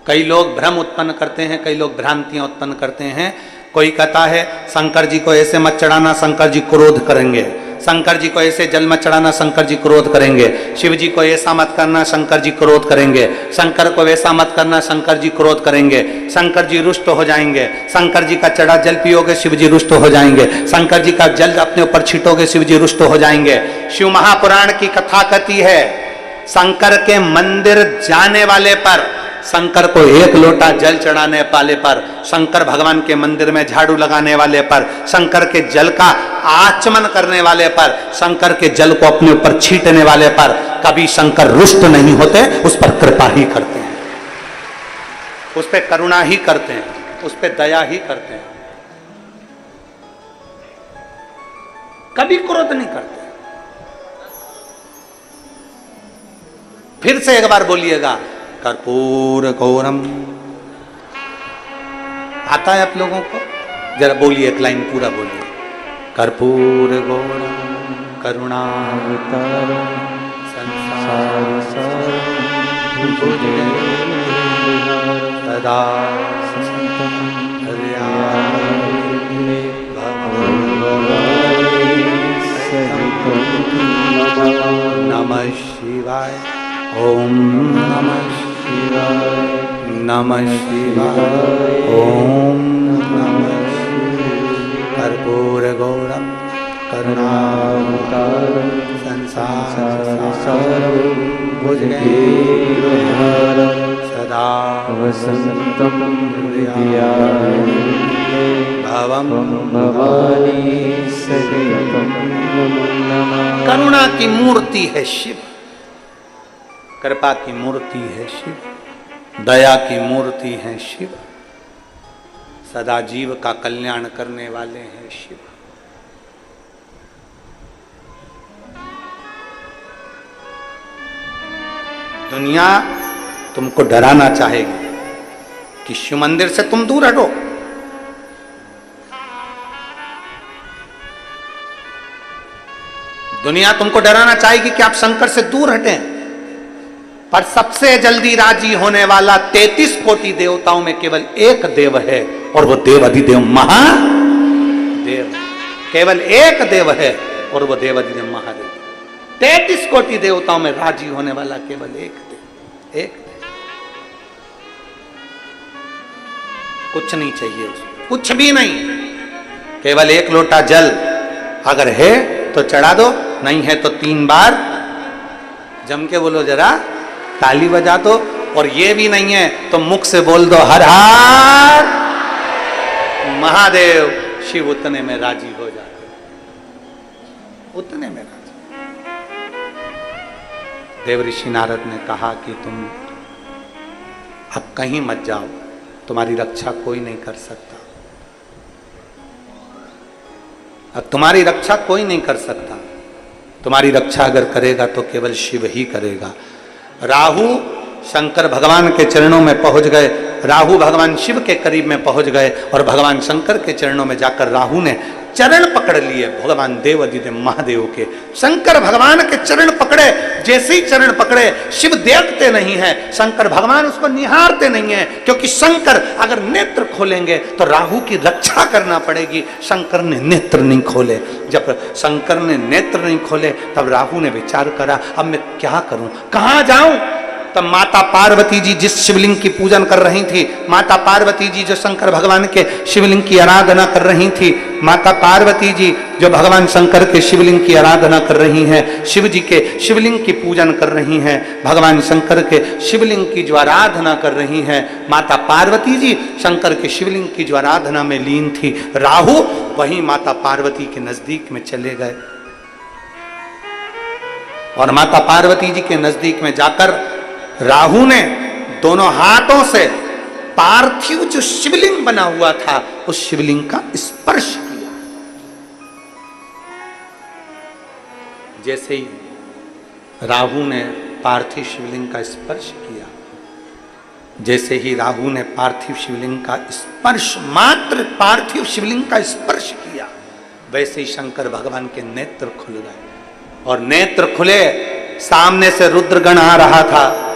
कई लोग भ्रम उत्पन्न करते हैं, कई लोग भ्रांतियां उत्पन्न करते हैं। कोई कहता है शंकर जी को ऐसे मत चढ़ाना, शंकर जी क्रोध करेंगे। शंकर जी को ऐसे जल मत चढ़ाना, शंकर जी क्रोध करेंगे। शिव जी को ऐसा मत करना, शंकर जी क्रोध करेंगे। शंकर को वैसा मत करना, शंकर जी क्रोध करेंगे। शंकर जी रुष्ट हो जाएंगे। शंकर जी का चढ़ा जल पियोगे, शिव जी रुष्ट हो जाएंगे। शंकर जी का जल अपने ऊपर छीटोगे, शिव जी रुष्ट हो जाएंगे। शिव महापुराण की कथा कहती है शंकर के मंदिर जाने वाले पर, शंकर को एक लोटा जल चढ़ाने वाले पर, शंकर भगवान के मंदिर में झाड़ू लगाने वाले पर, शंकर के जल का आचमन करने वाले पर, शंकर के जल को अपने ऊपर छीटने वाले पर कभी शंकर रुष्ट नहीं होते, उस पर कृपा ही करते हैं, उस पर करुणा ही करते हैं, उस पर दया ही करते हैं, कभी क्रोध नहीं करते। फिर से एक बार बोलिएगा, कर्पूर गौरम। आता है आप लोगों को? जरा बोलिए, एक लाइन पूरा बोलिए। कर्पूर गौरम करुणावतारम संसार सारम सदा संतम हृदयारविंदे नमः शिवाय। ओम नमः शिवाय। नमः शिवाय। ओम नमः शिवाय। कर्पूर गौरम करुणावतारम संसार सारम भुजगेन्द्रहारम सदा वसंतम हृदयारविंदे भवम भवानी सहितं नमः। करुणा की मूर्ति है शिव, कृपा की मूर्ति है शिव, दया की मूर्ति है शिव, सदा जीव का कल्याण करने वाले हैं शिव। दुनिया तुमको डराना चाहेगी कि शिव मंदिर से तुम दूर हटो। दुनिया तुमको डराना चाहेगी कि आप शंकर से दूर हटें, पर सबसे जल्दी राजी होने वाला 33 कोटि देवताओं में केवल एक देव है, और वो देव अधिदेव महादेव। केवल एक देव है और वो देव अधिदेव महादेव। 33 कोटि देवताओं में राजी होने वाला केवल एक देव, एक देव। कुछ नहीं चाहिए उसको, कुछ भी नहीं, केवल एक लोटा जल अगर है तो चढ़ा दो, नहीं है तो 3 बार जम के बोलो, जरा ताली बजा दो। और ये भी नहीं है तो मुख से बोल दो हर हर महादेव। शिव उतने में राजी हो जाते, उतने में राजी। देव ऋषि नारद ने कहा कि तुम अब कहीं मत जाओ, तुम्हारी रक्षा कोई नहीं कर सकता। अब तुम्हारी रक्षा कोई नहीं कर सकता, तुम्हारी रक्षा अगर करेगा तो केवल शिव ही करेगा। राहु शंकर भगवान के चरणों में पहुंच गए, राहु भगवान शिव के करीब में पहुंच गए, और भगवान शंकर के चरणों में जाकर राहु ने चरण पकड़ लिए भगवान देव अधिदेव महादेव के। शंकर भगवान के चरण पकड़े, जैसे ही चरण पकड़े, शिव देखते नहीं हैं, शंकर भगवान उसको निहारते नहीं हैं, क्योंकि शंकर अगर नेत्र खोलेंगे तो राहु की रक्षा करना पड़ेगी। शंकर ने नेत्र नहीं खोले। जब शंकर ने नेत्र नहीं खोले तब राहु ने विचार करा, अब मैं क्या करूं, कहां जाऊं। तब माता पार्वती जी जिस शिवलिंग की पूजन कर रही थी, माता पार्वती जी जो शंकर भगवान के शिवलिंग की आराधना कर रही थी, माता पार्वती जी जो भगवान शंकर के शिवलिंग की आराधना कर रही हैं, शिव जी के शिवलिंग की पूजन कर रही हैं, भगवान शंकर के शिवलिंग की जो आराधना कर रही हैं, माता पार्वती जी शंकर के शिवलिंग की जो आराधना में लीन थी, राहु वहीं माता पार्वती के नजदीक में चले गए, और माता पार्वती जी के नजदीक में जाकर राहु ने दोनों हाथों से पार्थिव जो शिवलिंग बना हुआ था उस शिवलिंग का स्पर्श किया। जैसे ही राहु ने पार्थिव शिवलिंग का स्पर्श किया, जैसे ही राहु ने पार्थिव शिवलिंग का स्पर्श, मात्र पार्थिव शिवलिंग का स्पर्श किया, वैसे ही शंकर भगवान के नेत्र खुल गए। और नेत्र खुले, सामने से रुद्रगण आ रहा था।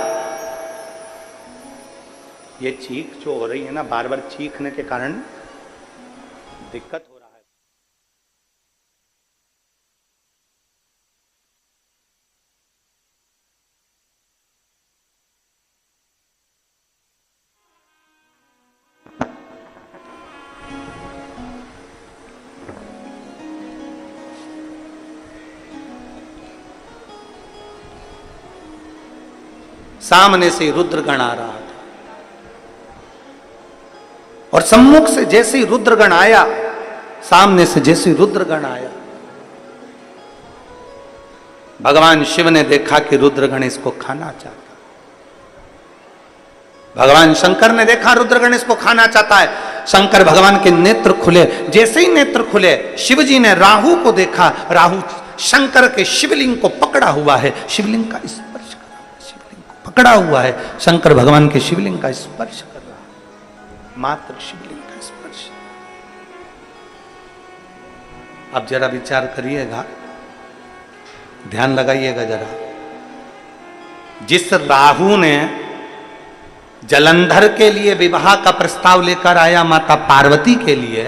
ये चीख जो हो रही है ना, बार बार चीखने के कारण दिक्कत हो रहा है। सामने से रुद्रगण आ रहा था, और सम्मुख से जैसे ही रुद्रगण आया, सामने से जैसे ही रुद्रगण आया, भगवान शिव ने देखा कि रुद्रगण इसको खाना चाहता। भगवान शंकर ने देखा रुद्रगण इसको खाना चाहता है। शंकर भगवान के नेत्र खुले, जैसे ही नेत्र खुले, शिव जी ने राहु को देखा। राहु शंकर के शिवलिंग को पकड़ा हुआ है, शिवलिंग का स्पर्श करा, शिवलिंग पकड़ा हुआ है, शंकर भगवान के शिवलिंग का स्पर्श कर रहा है, मात्र शिवलिंग का स्पर्श। अब जरा विचार करिएगा, ध्यान लगाइएगा जरा। जिस राहु ने जलंधर के लिए विवाह का प्रस्ताव लेकर आया माता पार्वती के लिए,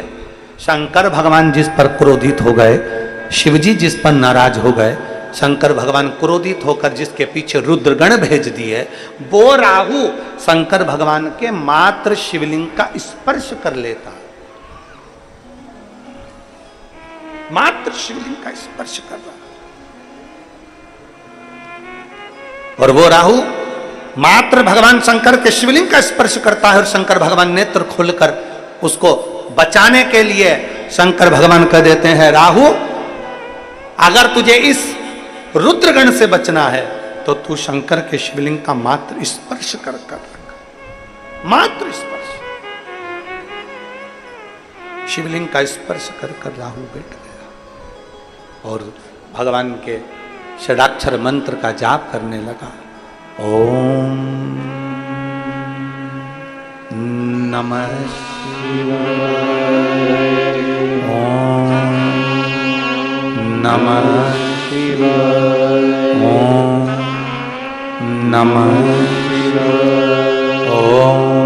शंकर भगवान जिस पर क्रोधित हो गए, शिवजी जिस पर नाराज हो गए, शंकर भगवान क्रोधित होकर जिसके पीछे रुद्रगण भेज दिए, वो राहु शंकर भगवान के मात्र शिवलिंग का स्पर्श कर लेता, मात्र शिवलिंग का स्पर्श कर रहा। और वो राहु मात्र भगवान शंकर के शिवलिंग का स्पर्श करता है और शंकर भगवान नेत्र खोलकर उसको बचाने के लिए शंकर भगवान कह देते हैं, राहु अगर तुझे इस रुद्रगण से बचना है तो तू शंकर के शिवलिंग का मात्र स्पर्श कर रख, मात्र स्पर्श। शिवलिंग का स्पर्श कर राहु बैठ गया और भगवान के षडाक्षर मंत्र का जाप करने लगा। ओम नमः शिवाय, ओम नमः शिवाय, ओम नमः शिवाय, ओम